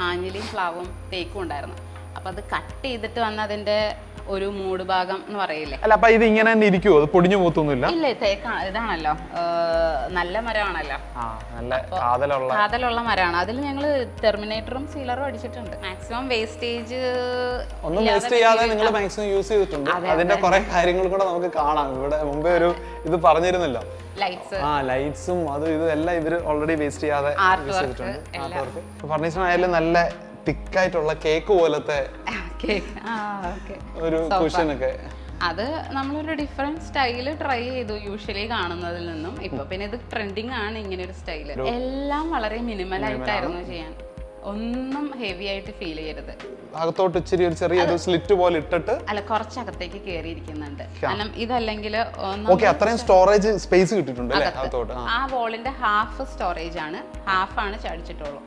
ആഞ്ഞിലിയും പ്ലാവും തേക്കും ഉണ്ടായിരുന്നു. അപ്പൊ അത് കട്ട് ചെയ്തിട്ട് വന്ന അതിന്റെ ഒരു മൂട് ഭാഗം എന്ന് പറയില്ലേ. അല്ല, അപ്പൊ ഇത് ഇങ്ങനെ തന്നെ ഇരിക്കുവോ? അത് പൊടിഞ്ഞു പോത്തൊന്നുമില്ല? ഇല്ല, തേക്കാണ്. ഇതാണല്ലോ നല്ല മരമാണല്ലോ, കാതലുള്ള മരമാണ്. അതിൽ ഞങ്ങള് ടെർമിനേറ്ററും സീലറും അടിച്ചിട്ടുണ്ട്. മാക്സിമം വേസ്റ്റേജ് ഒന്നും വേസ്റ്റ് ചെയ്യാതെ നിങ്ങൾ മാക്സിമം യൂസ് ചെയ്തിട്ടുണ്ട്. അതിന്റെ കുറെ കാര്യങ്ങൾ കൂടെ നമുക്ക് കാണാം. ഇവിടെ മുമ്പേ ഒരു ഇത് പറഞ്ഞിരുന്നല്ലോ, ലൈറ്റ്സും അത് ഇതെല്ലാം ഇവര് ഓൾറെഡി വേസ്റ്റ് ചെയ്യാതെ യൂസ് ചെയ്തിട്ടുണ്ട്. ഫർണിച്ചർ ആയാലും നല്ല തിക്കായിട്ടുള്ള കേക്ക് പോലത്തെ ഒരു കുഷനൊക്കെ. അത് നമ്മളൊരു ഡിഫറെന്റ് സ്റ്റൈല് ട്രൈ ചെയ്തു യൂഷ്വലി കാണുന്നതിൽ നിന്നും. ഇപ്പൊ പിന്നെ ഇത് ട്രെൻഡിങ് ആണ് ഇങ്ങനെ ഒരു സ്റ്റൈല്. എല്ലാം വളരെ മിനിമൽ ആയിട്ടായിരുന്നു ചെയ്യാൻ. ഒന്നും ഹെവി ആയിട്ട് ഫീൽ ചെയ്യരുത്. അകത്തോട്ട് ഇച്ചിരി ഒരു ചെറിയൊരു സ്ലിറ്റ് പോലെ ഇട്ടിട്ട് അല്ല, കുറച്ചകത്തേക്ക് കയറിയിരിക്കുന്നുണ്ട്. കാരണം ഇതല്ലെങ്കിൽ അത്രയും സ്റ്റോറേജ് സ്പേസ് കിട്ടിയിട്ടുണ്ട് അകത്തോട്ട്. ആ വോളിന്റെ ഹാഫ് സ്റ്റോറേജ് ആണ്, ഹാഫ് ആണ് ചടിച്ചിട്ടുള്ളൂ.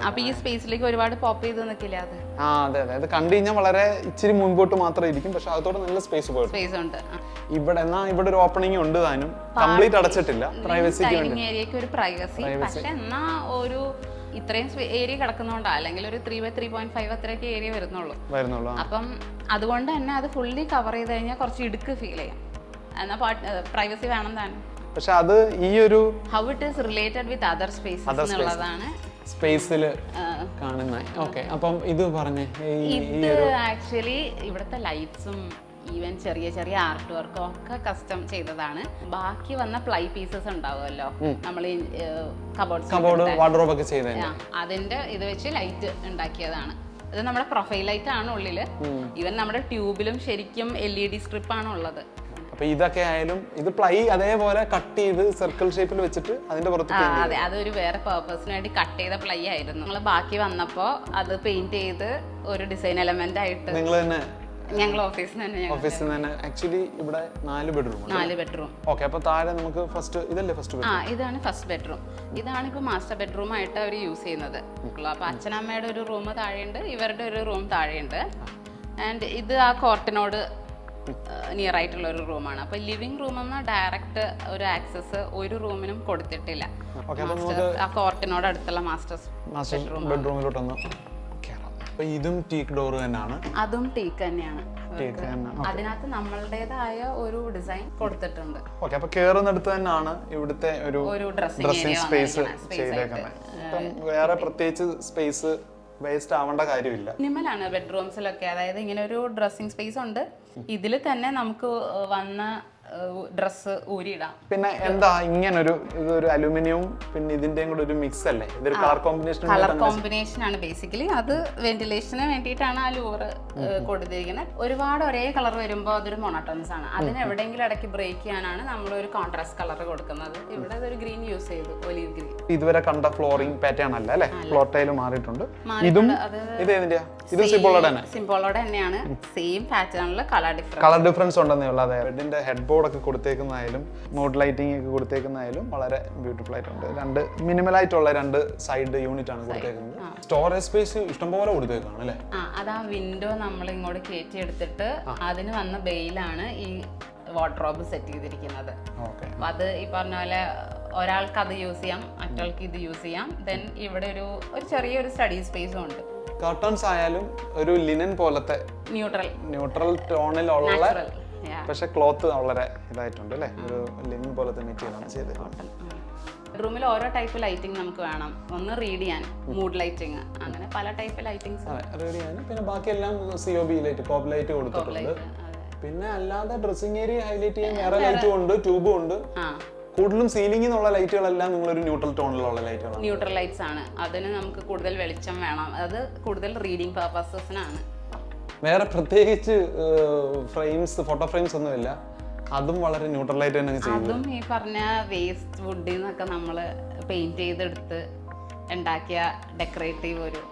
അപ്പൊ ഈ സ്പേസിലേക്ക് ഒരുപാട് പോപ്പ് ചെയ്ത് നിൽക്കില്ല അത്. അത് കണ്ടു കഴിഞ്ഞാൽ വളരെ ഇച്ചിരി മുൻപോട്ട് മാത്രമേ ഇരിക്കും, പക്ഷെ അകത്തോട്ട് നല്ല സ്പേസ് ഉണ്ട്. ഇവിടെ ഒരു ഓപ്പണിംഗ് ഉണ്ട്, താനും കംപ്ലീറ്റ് അടച്ചിട്ടില്ല. പ്രൈവസിക്ക് ഏരിയക്ക് ഒരു പ്രൈവസി, പക്ഷെ എന്നാ ഒരു ഇത്രയും ഏരിയ കിടക്കുന്നോണ്ടാ, അല്ലെങ്കിൽ ഒരു 3/3.5 അത്രയൊക്കെ ഏരിയ വരുന്നുള്ളൂ. അപ്പം അതുകൊണ്ട് തന്നെ അത് ഫുള്ളി കവർ ചെയ്ത് കഴിഞ്ഞാൽ കുറച്ച് ഇടുക്ക് ഫീൽ ചെയ്യാം. എന്നാ പ്രൈവസി വേണം താനും. പക്ഷെ അത് ഈ ഒരു how it is related with other spaces എന്നുള്ളതാണ് സ്പേസിൽ കാണുന്നത്. ഓക്കെ, അപ്പം ഇത് പറഞ്ഞേ, ഇത് ആക്ച്വലി ഇവിടുത്തെ ലൈറ്റ്സും ഈവൻ ചെറിയ ചെറിയ ആർട്ട് വർക്കും ഒക്കെ കസ്റ്റം ചെയ്തതാണ്. ബാക്കി വന്ന പ്ലൈ പീസസ് ഉണ്ടാവുമല്ലോ, നമ്മൾ വാർഡ്രോബ് ഒക്കെ ചെയ്ത അതിന്റെ ഇത് വെച്ച് ലൈറ്റ് ഉണ്ടാക്കിയതാണ്. ഇത് നമ്മുടെ പ്രൊഫൈൽ ലൈറ്റ് ആണ് ഉള്ളില്. ഈവൻ നമ്മുടെ ട്യൂബിലും ശരിക്കും LED സ്ട്രിപ്പ് ആണ് ഉള്ളത്. അപ്പൊ ഇതൊക്കെ ആയാലും ഇത് പ്ലൈ അതേപോലെ കട്ട് ചെയ്ത് സർക്കിൾ ഷേപ്പിൽ വെച്ചിട്ട് അതിന്റെ പുറത്ത് അതെ, അതൊരു വേറെ പർപ്പസിന് വേണ്ടി കട്ട് ചെയ്ത പ്ലൈ ആയിരുന്നു. നമ്മൾ ബാക്കി വന്നപ്പോ അത് പെയിന്റ് ചെയ്ത് ഒരു ഡിസൈൻ എലമെന്റ് ആയിട്ട് നിങ്ങൾ തന്നെ ഞങ്ങൾ ഓഫീസിൽ തന്നെ. ആക്ച്വലി ഇവിടെ 4 ബെഡ്റൂം. ഓക്കെ, അപ്പൊ താഴെ നമുക്ക് ഇതല്ലേ ഫസ്റ്റ് ബെഡ്റൂം? ഇതാണ് ഫസ്റ്റ് ബെഡ്റൂം. ഇതാണ് ഇപ്പൊ മാസ്റ്റർ ബെഡ്റൂം ആയിട്ട് അവർ യൂസ് ചെയ്യുന്നത്. അപ്പൊ അച്ഛനമ്മയുടെ ഒരു റൂം താഴെയുണ്ട്, ഇവരുടെ ഒരു റൂം താഴെയുണ്ട്. ആൻഡ് ഇത് ആ കോർട്ടിനോട് നിയർ ആയിട്ടുള്ള ഒരു റൂമാണ്. അപ്പൊ ലിവിംഗ് റൂമെന്ന് ഡയറക്റ്റ് ഒരു ആക്സസ് ഒരു റൂമിനും കൊടുത്തിട്ടില്ല. ആ കോർട്ടിനോട് അടുത്തുള്ള മാസ്റ്റർ ബെഡ്റൂമിലോട്ടൊന്ന്. ഇതും ടീക്ക് ഡോർ തന്നെയാണ്. അതും ടീക്ക് തന്നെയാണ്. അതിനകത്ത് നമ്മളുടേതായ ഒരു ഡിസൈൻ കൊടുത്തിട്ടുണ്ട്. ഓക്കെ, അപ്പൊ കേറുന്നിടത്ത് തന്നെയാണ് ഇവിടുത്തെ ഒരു ഡ്രസ്സിംഗ് സ്പേസ് ചെയ്തേക്കുന്നത്. ഇപ്പം വേറെ പ്രത്യേകിച്ച് സ്പേസ് വേസ്റ്റ് ആവേണ്ട കാര്യമില്ല. മിനിമലാണ് ബെഡ്റൂംസിലൊക്കെ. അതായത് ഇങ്ങനെ ഒരു ഡ്രസ്സിംഗ് സ്പേസ് ഉണ്ട്. ഇതിൽ തന്നെ നമുക്ക് വന്ന ഡ്രസ്സ് ഊരിയിടാം. പിന്നെ എന്താ ഇങ്ങനൊരു ഇതൊരു അലുമിനിയം പിന്നെ ഇതിന്റെയും കൂടെ ഒരു മിക്സ് അല്ലേ? ഇതൊരു കളർ കോമ്പിനേഷൻ ആണ് ബേസിക്കലി. അത് വെന്റിലേഷന് വേണ്ടിയിട്ടാണ് ആ ലൂറ് കൊടുത്തിരിക്കുന്നത്. ഒരുപാട് ഒരേ കളർ വരുമ്പോൾ അതൊരു മൊണോട്ടോണസ് ആണ്. അതിന് എവിടെയെങ്കിലും ഇടയ്ക്ക് ബ്രേക്ക് ചെയ്യാനാണ് നമ്മളൊരു കോൺട്രാസ്റ്റ് കളർ കൊടുക്കുന്നത്. ഇവിടെ ഒരു ഗ്രീൻ യൂസ് ചെയ്തു, ഒലീവ് ഗ്രീൻ. ഇതുവരെ കണ്ട ഫ്ലോറിംഗ് പാറ്റേൺ അല്ല അല്ലേ? ഫ്ലോർ ടൈൽ മാറിയിട്ടുണ്ട്. ഇതും ഇത് ഏതിന്റെയാ? ഇത് സിംബോളോടെ തന്നെയാണ്. സെയിം പാറ്റേണിൽ കളർ ഡിഫറൻസ് ഉണ്ടെന്നേ ഉള്ളൂ. അതെ, ബെഡിന്റെ ഹെഡ് ബോർഡ് ഒക്കെ കൊടുത്തേക്കുന്നതായാലും മോഡ് ലൈറ്റിംഗ് ഒക്കെ കൊടുത്തേക്കുന്നതായാലും വളരെ ബ്യൂട്ടിഫുൾ ആയിട്ടുണ്ട്. രണ്ട് മിനിമൽ ആയിട്ടുള്ള രണ്ട് സൈഡ് യൂണിറ്റ് ആണ് കൊടുത്തേക്കുന്നത്. സ്റ്റോറേജ് സ്പേസ് ഇഷ്ടംപോലെ കൊടുത്തേക്കാണ് അല്ലേ? അതാ വിൻഡോ നമ്മൾ ഇങ്ങോട്ട് കയറ്റി എടുത്തിട്ട് അതിന് വന്ന ബെയിലാണ് ഈ വാർഡ്രോബ് സെറ്റ് ചെയ്തിരിക്കുന്നത്. അപ്പൊ അത് ഈ പറഞ്ഞ പോലെ ഒരാൾക്ക് അത് യൂസ് ചെയ്യാം, മറ്റൊരാൾക്ക് ഇത് യൂസ് ചെയ്യാം. ദെൻ ഇവിടെ ഒരു ചെറിയൊരു സ്റ്റഡി സ്പേസും ഉണ്ട്. കർട്ടൺസ് ആയാലും ഒരു ലിനൻ പോലത്തെ ന്യൂട്രൽ ടോണിലുള്ള, പക്ഷെ ക്ലോത്ത് വളരെ ഇതായിട്ടുണ്ട് അല്ലേ? ഒരു ലിനൻ പോലത്തെ മെറ്റീരിയലാണ് ചെയ്തത്. റൂമിൽ ഓരോ ടൈപ്പ് ലൈറ്റിംഗ് നമുക്ക് വേണം. ഒന്ന് റീഡ് ചെയ്യാൻ, മൂഡ് ലൈറ്റിംഗ്, അങ്ങനെ പല ടൈപ്പ് ലൈറ്റിംഗ്സ് റീഡ് ചെയ്യാൻ. പിന്നെ ബാക്കിയെല്ലാം COB ലൈറ്റ്, കോപ്പ് ലൈറ്റ് കൊടുത്തിട്ടുണ്ട്. പിന്നെ അല്ലാതെ ഡ്രസ്സിംഗ് ഏരിയ ഹൈലൈറ്റ് ചെയ്യാൻ വേറെ ലൈറ്റും ഉണ്ട്, ട്യൂബും ഉണ്ട്. കൂടുതലും സീലിംഗിൽ നിന്നുള്ള ലൈറ്റുകളെല്ലാം നിങ്ങളൊരു ന്യൂട്രൽ ടോണിലുള്ള ലൈറ്റുകളാണ്. ന്യൂട്രൽ ലൈറ്റ്സ് ആണ്. അതിന് നമുക്ക് കൂടുതൽ വെളിച്ചം വേണം. അത് കൂടുതൽ റീഡിംഗ് പർപ്പസസിനാണ്. വേറെ പ്രത്യേകിച്ച് ഫ്രെയിംസ്, ഫോട്ടോ ഫ്രെയിംസ് ഒന്നുമില്ല. അതും വളരെ ന്യൂട്രൽ ആയിട്ട് തന്നെ ചെയ്തു. അതും ഈ പറഞ്ഞ വേസ്റ്റ് വുഡിൽ നിന്നൊക്കെ നമ്മൾ പെയിന്റ് ചെയ്തെടുത്ത് ഉണ്ടാക്കിയ ഡെക്കറേറ്റീവ് ഒരു.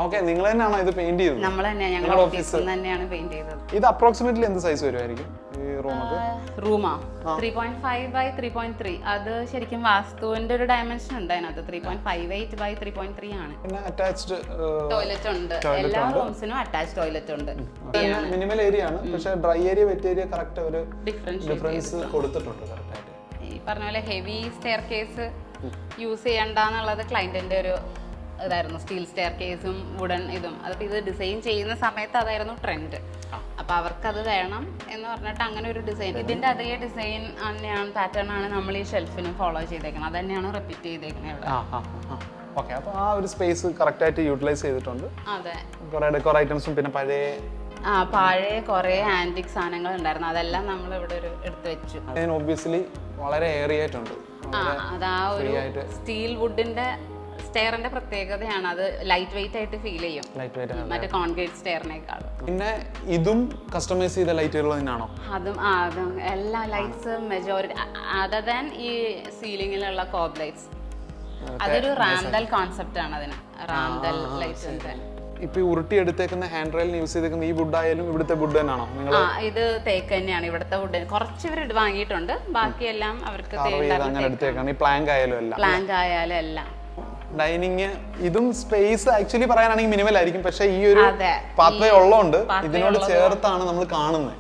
ഓക്കെ, നിങ്ങൾ തന്നെയാണോ ഇത് പെയിന്റ് ചെയ്തത്? നമ്മൾ തന്നെയാണ്, ഞങ്ങളുടെ ഓഫീസിൽ തന്നെയാണ് പെയിന്റ് ചെയ്തത്. ഇത് അപ്രോക്സിമേറ്റ്ലി എന്ത് സൈസ് വരുമായിരിക്കും ഈ റൂമൊക്കെ? റൂമാ 3.5 by 3.3. അത് ശരിക്കും വാസ്തുവിന്റെ ഒരു ഡയമെൻഷൻ ഉണ്ട് അതിനകത്ത്. 3.58 by 3.3 ആണ്. പിന്നെ അറ്റാച്ച്ഡ് ടോയ്ലറ്റ് ഉണ്ട്. എല്ലാ റൂംസിനും അറ്റാച്ച് ടോയ്ലറ്റ് ഉണ്ട്. മിനിമൽ ഏരിയ ആണ്, പക്ഷേ dry area wet area correct ഒരു ഡിഫറൻസ് കൊടുത്തിട്ടുണ്ട് കറക്റ്റ് ആയിട്ട്. ഈ പറഞ്ഞ പോലെ ഹെവി സ്റ്റെയർ കേസ് യൂസ് ചെയ്യണ്ടെന്നുള്ളത് ക്ലയന്റിന്റെ ഒരു ഇതായിരുന്നു. സ്റ്റീൽ സ്റ്റെയർ കേസും വുഡൻ ഇതും. അതിപ്പോൾ ഇത് ഡിസൈൻ ചെയ്യുന്ന സമയത്ത് അതായിരുന്നു ട്രെൻഡ്. അപ്പോൾ അവർക്കത് വേണം എന്ന് പറഞ്ഞിട്ട് അങ്ങനെ ഒരു ഡിസൈൻ, ഇതിൻ്റെ അതേ ഡിസൈൻ തന്നെയാണ്, പാറ്റേൺ ആണ് നമ്മൾ ഈ ഷെൽഫിനും ഫോളോ ചെയ്തേക്കുന്നത്. അത് തന്നെയാണ് റിപ്പീറ്റ് ചെയ്തേക്കുന്നത് ഇവിടെ. ഓക്കെ, അപ്പോൾ ആ ഒരു സ്പേസ് കറക്റ്റ് ആയിട്ട് യൂട്ടിലൈസ് ചെയ്തിട്ടുണ്ട്. അതെ, കുറേ ഡെക്കോർ ഐറ്റംസും പിന്നെ പഴയ കുറേ ആന്റിക് സാധനങ്ങൾ ഉണ്ടായിരുന്നു. അതെല്ലാം നമ്മൾ ഇവിടെ ഒരു എടുത്തു വെച്ചു. ഒബ്വിയസ്ലി വളരെ ഏറിയ ആയിട്ടുണ്ട്. അതാ ഒരു സ്റ്റീൽ വുഡിന്റെ സ്റ്റെയറിന്റെ പ്രത്യേകതയാണ്. അത് ലൈറ്റ് വെയിറ്റ് ആയിട്ട് ഫീൽ ചെയ്യും, മറ്റേ കോൺക്രീറ്റ് സ്റ്റെയറിനേക്കാൾ. പിന്നെ ഇതും കസ്റ്റമൈസ് ചെയ്ത ലൈറ്റുകൾ തന്നെയാണോ? അതും എല്ലാ ലൈറ്റ്സ് മെജോറിറ്റി അതർ ദാൻ ഈ സീലിംഗിലുള്ള കോബ് ലൈറ്റ്സ്. അതൊരു റാന്തൽ കോൺസെപ്റ്റ് ആണ്. അതിന് റാന്തൽ ലൈറ്റ്സിന്റെ ഇപ്പൊ ഉരുട്ടി എടുത്തേക്കുന്ന ഹാൻഡ് റെയിലിന് യൂസ് ചെയ്തേക്കുന്ന ഈ വുഡ് ആയാലും ഇവിടുത്തെ വുഡ് തന്നെയാണോ? ഇത് തേക്ക് തന്നെയാണ്. ഇവിടുത്തെ വുഡ് കുറച്ച് ഇവർ വാങ്ങിയിട്ടുണ്ട്, ബാക്കിയെല്ലാം അവർക്ക് പ്ലാങ്ക് ആയാലും എല്ലാം. ഡൈനിങ് ഇതും സ്പേസ് ആക്ച്വലി പറയാനാണെങ്കിൽ മിനിമൽ ആയിരിക്കും, പക്ഷെ ഈ ഒരു പാത്വേ ഉള്ളതുകൊണ്ട് ഇതിനോട് ചേർത്താണ് നമ്മൾ കാണുന്നത്.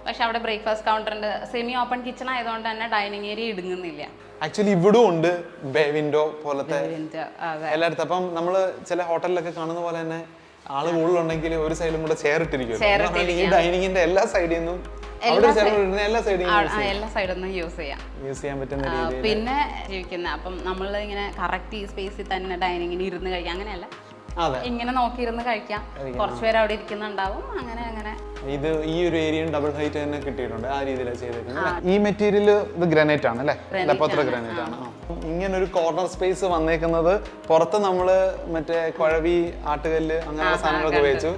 പക്ഷെ അവിടെ ബ്രേക്ക്ഫാസ്റ്റ് കൗണ്ടറിന്റെ സെമി ഓപ്പൺ കിച്ചൺ ആയതുകൊണ്ട് തന്നെ ഡൈനിങ് ഏരിയ ഇടുങ്ങുന്നില്ല. ആക്ച്വലി ഇവിടും ഉണ്ട് വിൻഡോ പോലത്തെ എല്ലായിടത്തും. അപ്പം നമ്മള് ചില ഹോട്ടലിലൊക്കെ കാണുന്ന പോലെ തന്നെ ആള് കൂടുതലുണ്ടെങ്കിൽ ഒരു സൈഡിലും കൂടെ ചെയർ ഇട്ടിരിക്കും. ഈ ഡൈനിങ്ങിന്റെ എല്ലാ സൈഡിൽ നിന്നും എല്ലാ സൈഡൊന്നും യൂസ് ചെയ്യാൻ പറ്റുന്ന രീതിയിൽ പിന്നെ ജീവിക്കുന്ന. അപ്പം നമ്മൾ ഇങ്ങനെ കറക്റ്റ് ഈ സ്പേസിൽ തന്നെ ഡൈനിങ്ങിന് ഇരുന്ന് കഴിക്കാം, അങ്ങനെയല്ല, ഇങ്ങനെ നോക്കിയിരുന്ന് കഴിക്കാം. കുറച്ചുപേര് അവിടെ ഇരിക്കുന്നുണ്ടാവും. അങ്ങനെ ഇത് ഈ ഒരു ഏരിയയും ഡബിൾ ഹൈറ്റ് തന്നെ കിട്ടിയിട്ടുണ്ട്. ആ രീതിയിലാണ് ചെയ്തേക്കുന്നത്. ഈ മെറ്റീരിയൽ ഇത് ഗ്രാനൈറ്റ് ആണ് അല്ലേ? ലപ്പോത്ര ഗ്രാനൈറ്റ് ആണ്. ഇങ്ങനെ ഒരു കോർണർ സ്പേസ് വന്നേക്കുന്നത് പുറത്ത് നമ്മള് മറ്റേ കുഴവി, ആട്ടുകല്ല് അങ്ങനെയുള്ള സാധനങ്ങളൊക്കെ ഉപയോഗിച്ചു.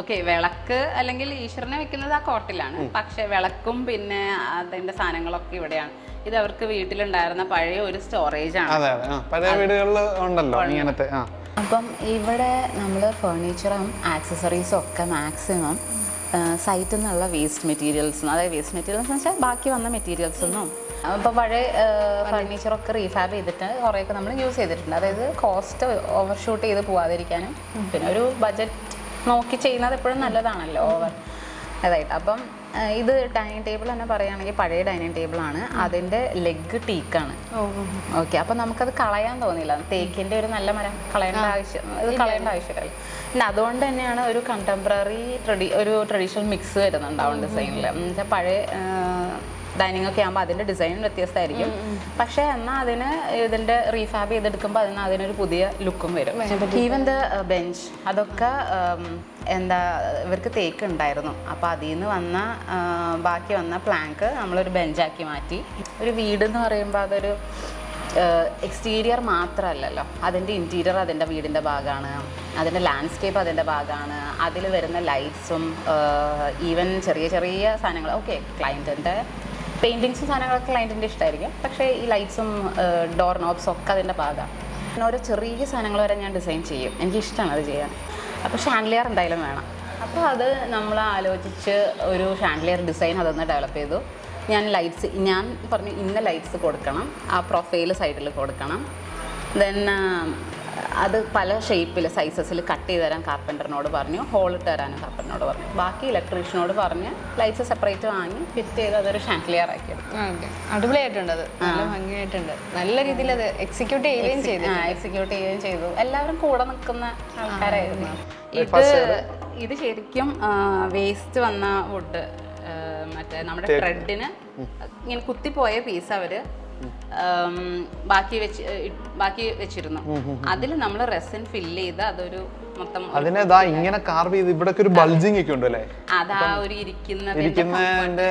ഓക്കെ, വിളക്ക് അല്ലെങ്കിൽ ഈശ്വരനെ വെക്കുന്നത് ആ കോട്ടിലാണ്. പക്ഷെ വിളക്കും പിന്നെ അതിന്റെ സാധനങ്ങളൊക്കെ ഇവിടെയാണ്. ഇത് അവർക്ക് വീട്ടിലുണ്ടായിരുന്ന പഴയ ഒരു സ്റ്റോറേജ് ആണ്. അതെ, പഴയ വീടുകളിൽ ഉണ്ടല്ലോ ഇങ്ങനത്തെ. അപ്പം ഇവിടെ നമ്മൾ ഫർണിച്ചറും ആക്സസറീസും ഒക്കെ മാക്സിമം സൈറ്റിൽ നിന്നുള്ള വേസ്റ്റ് മെറ്റീരിയൽസ്, അതായത് വേസ്റ്റ് മെറ്റീരിയൽസ് എന്ന് വെച്ചാൽ ബാക്കി വന്ന മെറ്റീരിയൽസൊന്നും. അപ്പോൾ പഴയ ഫർണിച്ചറൊക്കെ റീഫാബ് ചെയ്തിട്ട് കുറേയൊക്കെ നമ്മൾ യൂസ് ചെയ്തിട്ടുണ്ട്. അതായത് കോസ്റ്റ് ഓവർഷൂട്ട് ചെയ്ത് പോവാതിരിക്കാനും പിന്നെ ഒരു ബഡ്ജറ്റ് നോക്കി ചെയ്യുന്നത് എപ്പോഴും നല്ലതാണല്ലോ, ഓവർ അതായിട്ട്. അപ്പം ഇത് ഡൈനിങ് ടേബിൾ തന്നെ പറയുകയാണെങ്കിൽ പഴയ ഡൈനിങ് ടേബിളാണ്. അതിൻ്റെ ലെഗ് ടീക്കാണ്. ഓക്കെ, അപ്പം നമുക്കത് കളയാൻ തോന്നില്ല. തേക്കിൻ്റെ ഒരു നല്ല മരം കളയേണ്ട ആവശ്യമില്ല. പിന്നെ അതുകൊണ്ട് തന്നെയാണ് ഒരു കണ്ടംപററി ഒരു ട്രഡീഷണൽ മിക്സ് വരുന്നുണ്ടാവും ഡിസൈനിൽ. എന്നുവെച്ചാൽ പഴയ ഡൈനിങ് ഒക്കെ ആകുമ്പോൾ അതിൻ്റെ ഡിസൈൻ വ്യത്യസ്തമായിരിക്കും. പക്ഷേ എന്നാൽ അതിന് ഇതിൻ്റെ റീഫാബ് ചെയ്തെടുക്കുമ്പോൾ അതിനൊരു പുതിയ ലുക്കും വരും. ഈവൻ ദ ബെഞ്ച് അതൊക്കെ എന്താ ഇവർക്ക് തേക്ക് ഉണ്ടായിരുന്നു. അപ്പോൾ അതിൽ നിന്ന് വന്ന ബാക്കി വന്ന പ്ലാങ്ക് നമ്മളൊരു ബെഞ്ചാക്കി മാറ്റി. ഒരു വീടെന്ന് പറയുമ്പോൾ അതൊരു എക്സ്റ്റീരിയർ മാത്രമല്ലല്ലോ, അതിൻ്റെ ഇൻറ്റീരിയർ അതിൻ്റെ വീടിൻ്റെ ഭാഗമാണ്, അതിൻ്റെ ലാൻഡ്സ്കേപ്പ് അതിൻ്റെ ഭാഗമാണ്, അതിൽ വരുന്ന ലൈറ്റ്സും ഈവൻ ചെറിയ ചെറിയ സാധനങ്ങൾ. ഓക്കെ, ക്ലയൻറ്റിൻ്റെ പെയിൻറ്റിങ്സും സാധനങ്ങളൊക്കെ ക്ലയൻറ്റിൻ്റെ ഇഷ്ടമായിരിക്കും, പക്ഷേ ഈ ലൈറ്റ്സും ഡോർ നോബ്സും ഒക്കെ അതിൻ്റെ ഭാഗമാണ്. ഓരോ ചെറിയ സാധനങ്ങൾ വരെ ഞാൻ ഡിസൈൻ ചെയ്യും, എനിക്കിഷ്ടമാണ് അത് ചെയ്യാൻ. അപ്പോൾ ഷാൻഡ്ലിയർ എന്തായാലും വേണം. അപ്പോൾ അത് നമ്മൾ ആലോചിച്ച് ഒരു ഷാൻഡ്ലിയർ ഡിസൈൻ അതൊന്ന് ഡെവലപ്പ് ചെയ്തു. ഞാൻ പറഞ്ഞു ഇന്ന ലൈറ്റ്സ് കൊടുക്കണം, ആ പ്രൊഫൈൽ സൈഡിൽ കൊടുക്കണം. ദെൻ അത് പല ഷേപ്പിൽ സൈസസിൽ കട്ട് ചെയ്ത് തരാൻ കാർപ്പൻറ്ററിനോട് പറഞ്ഞു, ഹോൾ ഇട്ട് തരാനും കാർപ്പൻറ്ററിനോട് പറഞ്ഞു. ബാക്കി ഇലക്ട്രീഷ്യനോട് പറഞ്ഞ് ലൈറ്റ്സ് സെപ്പറേറ്റ് വാങ്ങി ഫിറ്റ് ചെയ്ത് അതൊരു ഷാൻഡ്ലിയർ ആക്കിയത്. അടിപൊളിയായിട്ടുണ്ട്, അത് നല്ല ഭംഗിയായിട്ടുണ്ട്. നല്ല രീതിയിൽ അത് എക്സിക്യൂട്ട് ചെയ്യുകയും ചെയ്തു. എല്ലാവരും കൂടെ നിൽക്കുന്ന ആൾക്കാരായിരുന്നു. ഇത് ശരിക്കും വേസ്റ്റ് വന്ന വുഡ്, മറ്റേ നമ്മുടെ ത്രെഡിന് ഇങ്ങനെ കുത്തിപ്പോയ പീസ് അവര് ബാക്കി വെച്ചിരുന്നു. അതിൽ നമ്മൾ റെസിൻ ഫില്ല് ചെയ്ത് അതൊരു മൊത്തം അതിനെതാ ഇങ്ങനെ കാർവ് ചെയ്ത് ഇവിടെ ഒരു ബൾജിങ് ഒക്കെ ഉണ്ട് അല്ലേ, അതാ ഒരു ഇരിക്കുന്നതിന്റെ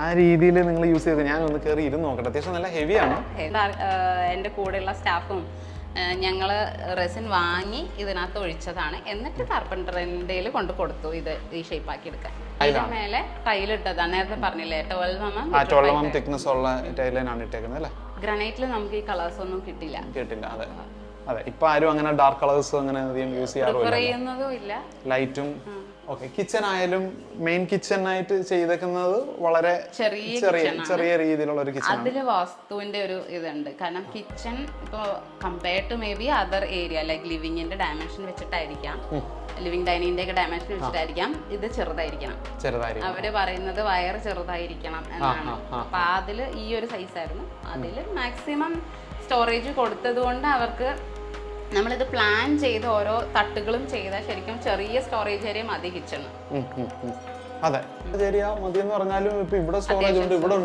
ആ രീതിയിൽ നിങ്ങൾ യൂസ് ചെയ്ത് ഞാൻ ഒന്ന് കയറി ഇരുന്ന് നോക്കട്ടെ. അത്യാവശ്യം നല്ല ഹെവിയാണ്. എൻ്റെ കൂടെയുള്ള സ്റ്റാഫും ഞങ്ങൾ റെസിൻ വാങ്ങി ഇതിനകത്ത് ഒഴിച്ചതാണ്. എന്നിട്ട് കാർപ്പൻറ്ററിൻ്റെ കൊണ്ട് കൊടുത്തു ഇത് ഈ ഷേപ്പാക്കി എടുക്കാൻ. അതിന് മേലെ ടൈലിട്ടതാണ്. നേരത്തെ പറഞ്ഞില്ലേ 12 mm തിക്നെസ് ഉള്ള ടൈലാണ് ഇട്ടേക്കുന്നത് അല്ലേ. ഗ്രാനൈറ്റിൽ നമുക്ക് ഈ കളേഴ്സ് ഒന്നും കിട്ടില്ല. അതെ അതെ, ഇപ്പൊ ആരും അങ്ങനെ ഡാർക്ക് കളേഴ്സ് അങ്ങനെ അധികം യൂസ് ചെയ്യാറില്ല. ലൈറ്റും ഓക്കെ. കിച്ചൺ ആയാലും മെയിൻ കിച്ചൺ ആയിട്ട് ചെയ്തേക്കുന്നത് വളരെ ചെറിയ രീതിയിലുള്ള ഒരു കിച്ചൺ. അതില് വാസ്തുവിന്റെ ഒരു ഇതുണ്ട്. കാരണം കിച്ചൺ ഇപ്പൊ compared to may be other area like ലിവിങ്ങിന്റെ ഡയമെൻഷൻ വെച്ചിട്ടായിരിക്കാം, ലിവിങ് ഡൈനിങ്ങിന്റെ ഒക്കെ ഡയമെൻഷൻ വെച്ചിട്ടായിരിക്കാം ഇത് ചെറുതായിരിക്കണം. അവര് പറയുന്നത് വയർ ചെറുതായിരിക്കണം എന്നാണ്. അപ്പൊ അതില് ഈ ഒരു സൈസ് ആയിരുന്നു. അതില് മാക്സിമം സ്റ്റോറേജ് കൊടുത്തത് കൊണ്ട് അവർക്ക് നമ്മളിത് പ്ലാൻ ചെയ്ത് ഓരോ തട്ടുകളും ചെയ്താൽ ശരിക്കും ചെറിയ സ്റ്റോറേജ് ഏരിയ മതി കിച്ചണ്. അതെ, ഏരിയ മതി എന്ന് പറഞ്ഞാലും ഇപ്പൊ ഇവിടെ സ്റ്റോറേജ് ഉണ്ട്, ഇവിടെ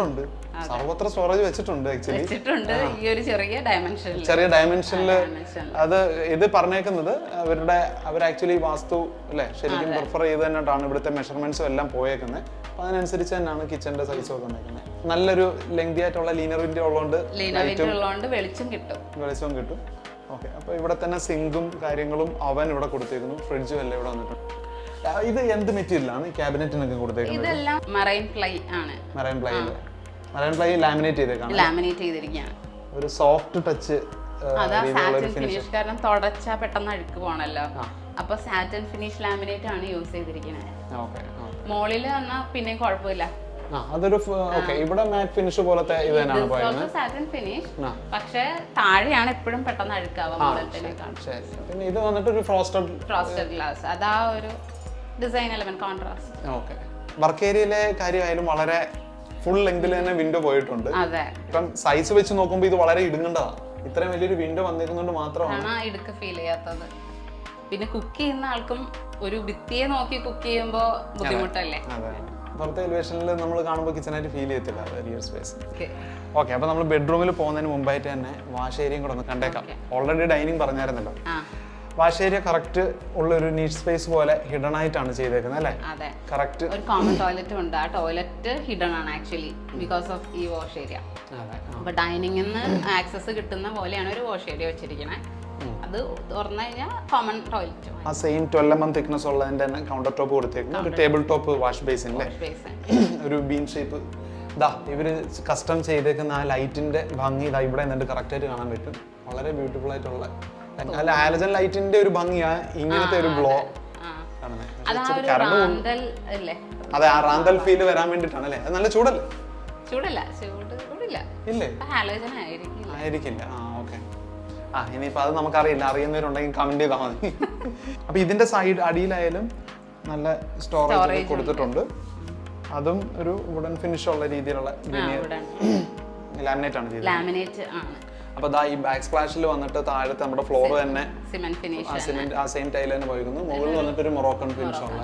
ഉണ്ട് സർവത്ര സ്റ്റോറേജ് വെച്ചിട്ടുണ്ട്. ഈ ഒരു ചെറിയ ഡയമെൻഷനിൽ അത് ഇത് പറഞ്ഞേക്കുന്നത് അവർ ആക്ച്വലി വാസ്തു അല്ലേ ശരിക്കും പ്രിഫർ ചെയ്ത് തന്നെയാണ് ഇവിടുത്തെ മെഷർമെന്റ്സും എല്ലാം പോയേക്കുന്നത്. അപ്പൊ അതിനനുസരിച്ച് തന്നെയാണ് കിച്ചന്റെ സൈസ് ഒക്കെ ഉണ്ടാക്കുന്നത്. നല്ലൊരു ലെങ്തി ആയിട്ടുള്ള ലീനർ വിൻഡോ ഉള്ളതുകൊണ്ട് വെളിച്ചം കിട്ടും. ഓക്കെ, അപ്പൊ ഇവിടെ തന്നെ സിങ്കും കാര്യങ്ങളും അവൻ ഇവിടെ കൊടുത്തേക്കുന്നു, ഫ്രിഡ്ജും എല്ലാം ഇവിടെ വന്നിട്ടുണ്ട്. ഇത് എന്ത് മെറ്റീരിയലാണ് ക്യാബിനറ്റിനൊക്കെ കൊടുത്തേക്കുന്നത്? ഇതെല്ലാം മറൈൻ പ്ലൈ ആണ്. മറൈൻ പ്ലൈ ലാമിനേറ്റ് ചെയ്തിരിക്കുകയാണ്. ഒരു സോഫ്റ്റ് ടച്ച്. സാറ്റിൻ ഫിനിഷ്, കാരണം തുടച്ചാ പെട്ടെന്ന് അഴുക്ക് പോണല്ലോ. അപ്പൊ സാറ്റിൻ ഫിനിഷ് ലാമിനേറ്റ് ആണ് യൂസ് ചെയ്തിരിക്കുന്നത്. മോളില് വന്നാ പിന്നെയും കുഴപ്പമില്ല. അതൊരു ഇവിടെ മാറ്റ് ഫിനിഷ് പോലത്തെ ഇത് തന്നെയാണ് പറയുന്നത്. സാറ്റിൻ ഫിനിഷ്, പക്ഷേ താഴെയാണ് എപ്പോഴും പെട്ടെന്ന് അഴുക്കാവുക. പിന്നെ ഇത് വന്നിട്ട് ഒരു ഫ്രോസ്റ്റഡ് ഗ്ലാസ്, അതാ ഒരു design element contrast. Okay, work ഏരിയയിലെ കാര്യമായാലും വളരെ ഫുൾ ലെങ്തിൽ തന്നെ വിൻഡോ പോയിട്ടുണ്ട്. ഇപ്പം സൈസ് വെച്ച് നോക്കുമ്പോൾ ഇത് വളരെ ഇടുങ്ങേണ്ടതാണ്. ഇത്രയും വലിയൊരു വിൻഡോ വന്നിരിക്കുന്നതുകൊണ്ട് മാത്രമാണ് ഇടുക്ക് ഫീൽ ചെയ്യാത്തത്. പിന്നെ കുക്ക് ചെയ്യുന്ന ആൾക്കും ഒരു ഭിത്തിയെ നോക്കി കുക്ക് ചെയ്യുമ്പോൾ ബുദ്ധിമുട്ടല്ലേ. പുറത്തെ എലിവേഷനിൽ നമ്മൾ കാണുമ്പോൾ കിച്ചണായിട്ട് ഫീൽ ചെയ്യത്തില്ല വലിയൊരു സ്പേസ്. ഓക്കെ, അപ്പൊ നമ്മൾ ബെഡ്റൂമിൽ പോകുന്നതിന് മുമ്പായിട്ട് തന്നെ വാഷ് ഏരിയയും കൂടെ ഒന്ന് കണ്ടേക്കാം. ഓൾറെഡി ഡൈനിങ് പറഞ്ഞായിരുന്നല്ലോ. വാഷ് ഏരിയ കറക്റ്റ് ഉള്ള ഒരു നീറ്റ് സ്പേസ് പോലെ ഹിഡൻ ആയിട്ടാണ് ചെയ്തേക്കുന്നത് അല്ലേ? അതെ, കറക്റ്റ്. ഒരു കോമൺ ടോയ്ലറ്റും ഉണ്ട്. ആ ടോയ്ലറ്റ് ഹിഡൻ ആണ് ആക്ച്വലി ബിക്കോസ് ഓഫ് ഈ വാഷ് ഏരിയ. അപ്പൊ ഡൈനിങ്ങിൽ നിന്ന് ആക്സസ് കിട്ടുന്ന പോലെയാണ് ഒരു വാഷ് ഏരിയ വെച്ചിരിക്കുന്നത്. അത് തുറന്നു കഴിഞ്ഞാൽ കോമൺ ടോയ്ലറ്റ്. ആ സെയിം 12 mm തിക്നെസ് ഉള്ളതിന്റെ തന്നെ കൗണ്ടർ ടോപ്പ് കൊടുത്തേക്കുന്നു. ഒരു ടേബിൾ ടോപ്പ് വാഷ് ബേസിനിലെ ഒരു ബീൻ ഷേപ്പ്. ഇവര് കസ്റ്റം ചെയ്തേക്കുന്ന ആ ലൈറ്റിന്റെ ഭംഗി ഇവിടെ നിന്നിട്ട് കറക്റ്റ് ആയിട്ട് കാണാൻ പറ്റും. വളരെ ബ്യൂട്ടിഫുൾ ആയിട്ടുള്ള അല്ല ഹാലജൻ ലൈറ്റിന്റെ ഒരു ഭംഗിയാ ഇങ്ങനത്തെ ഒരു ഗ്ലോ അതെ, ആ റാന്തൽ ഫീൽ വരാൻ വേണ്ടിട്ടാണ് അല്ലേ? അത് നല്ല ചൂടല്ലേ? ഇല്ലേ, ആയിരിക്കില്ല. ഓക്കെ, ഇനിയിപ്പോൾ അത് നമുക്കറിയില്ല, അറിയുന്നവരുണ്ടെങ്കിൽ കമന്റ് ചെയ്താൽ മതി. അപ്പൊ ഇതിന്റെ സൈഡ് അടിയിലായാലും നല്ല സ്റ്റോറേജ് കൊടുത്തിട്ടുണ്ട്. അതും ഒരു വുഡൻ ഫിനിഷ് ഉള്ള രീതിയിലുള്ള ലാമിനേറ്റ് ആണ് ചെയ്തത്. ലാമിനേറ്റ് ആണ്. അപ്പോൾ ദാ ഈ ബാക്ക് സ്പ്ലാഷിൽ വന്നിട്ട് താഴത്തെ നമ്മുടെ ഫ്ലോർ തന്നെ സിമന്റ് ഫിനിഷ്, ആ സെയിം ടൈൽ തന്നെ പോയിരുന്നു. മുകളിൽ വന്നിട്ട് ഒരു മൊറോക്കൺ ഫിനിഷ് ഉള്ള.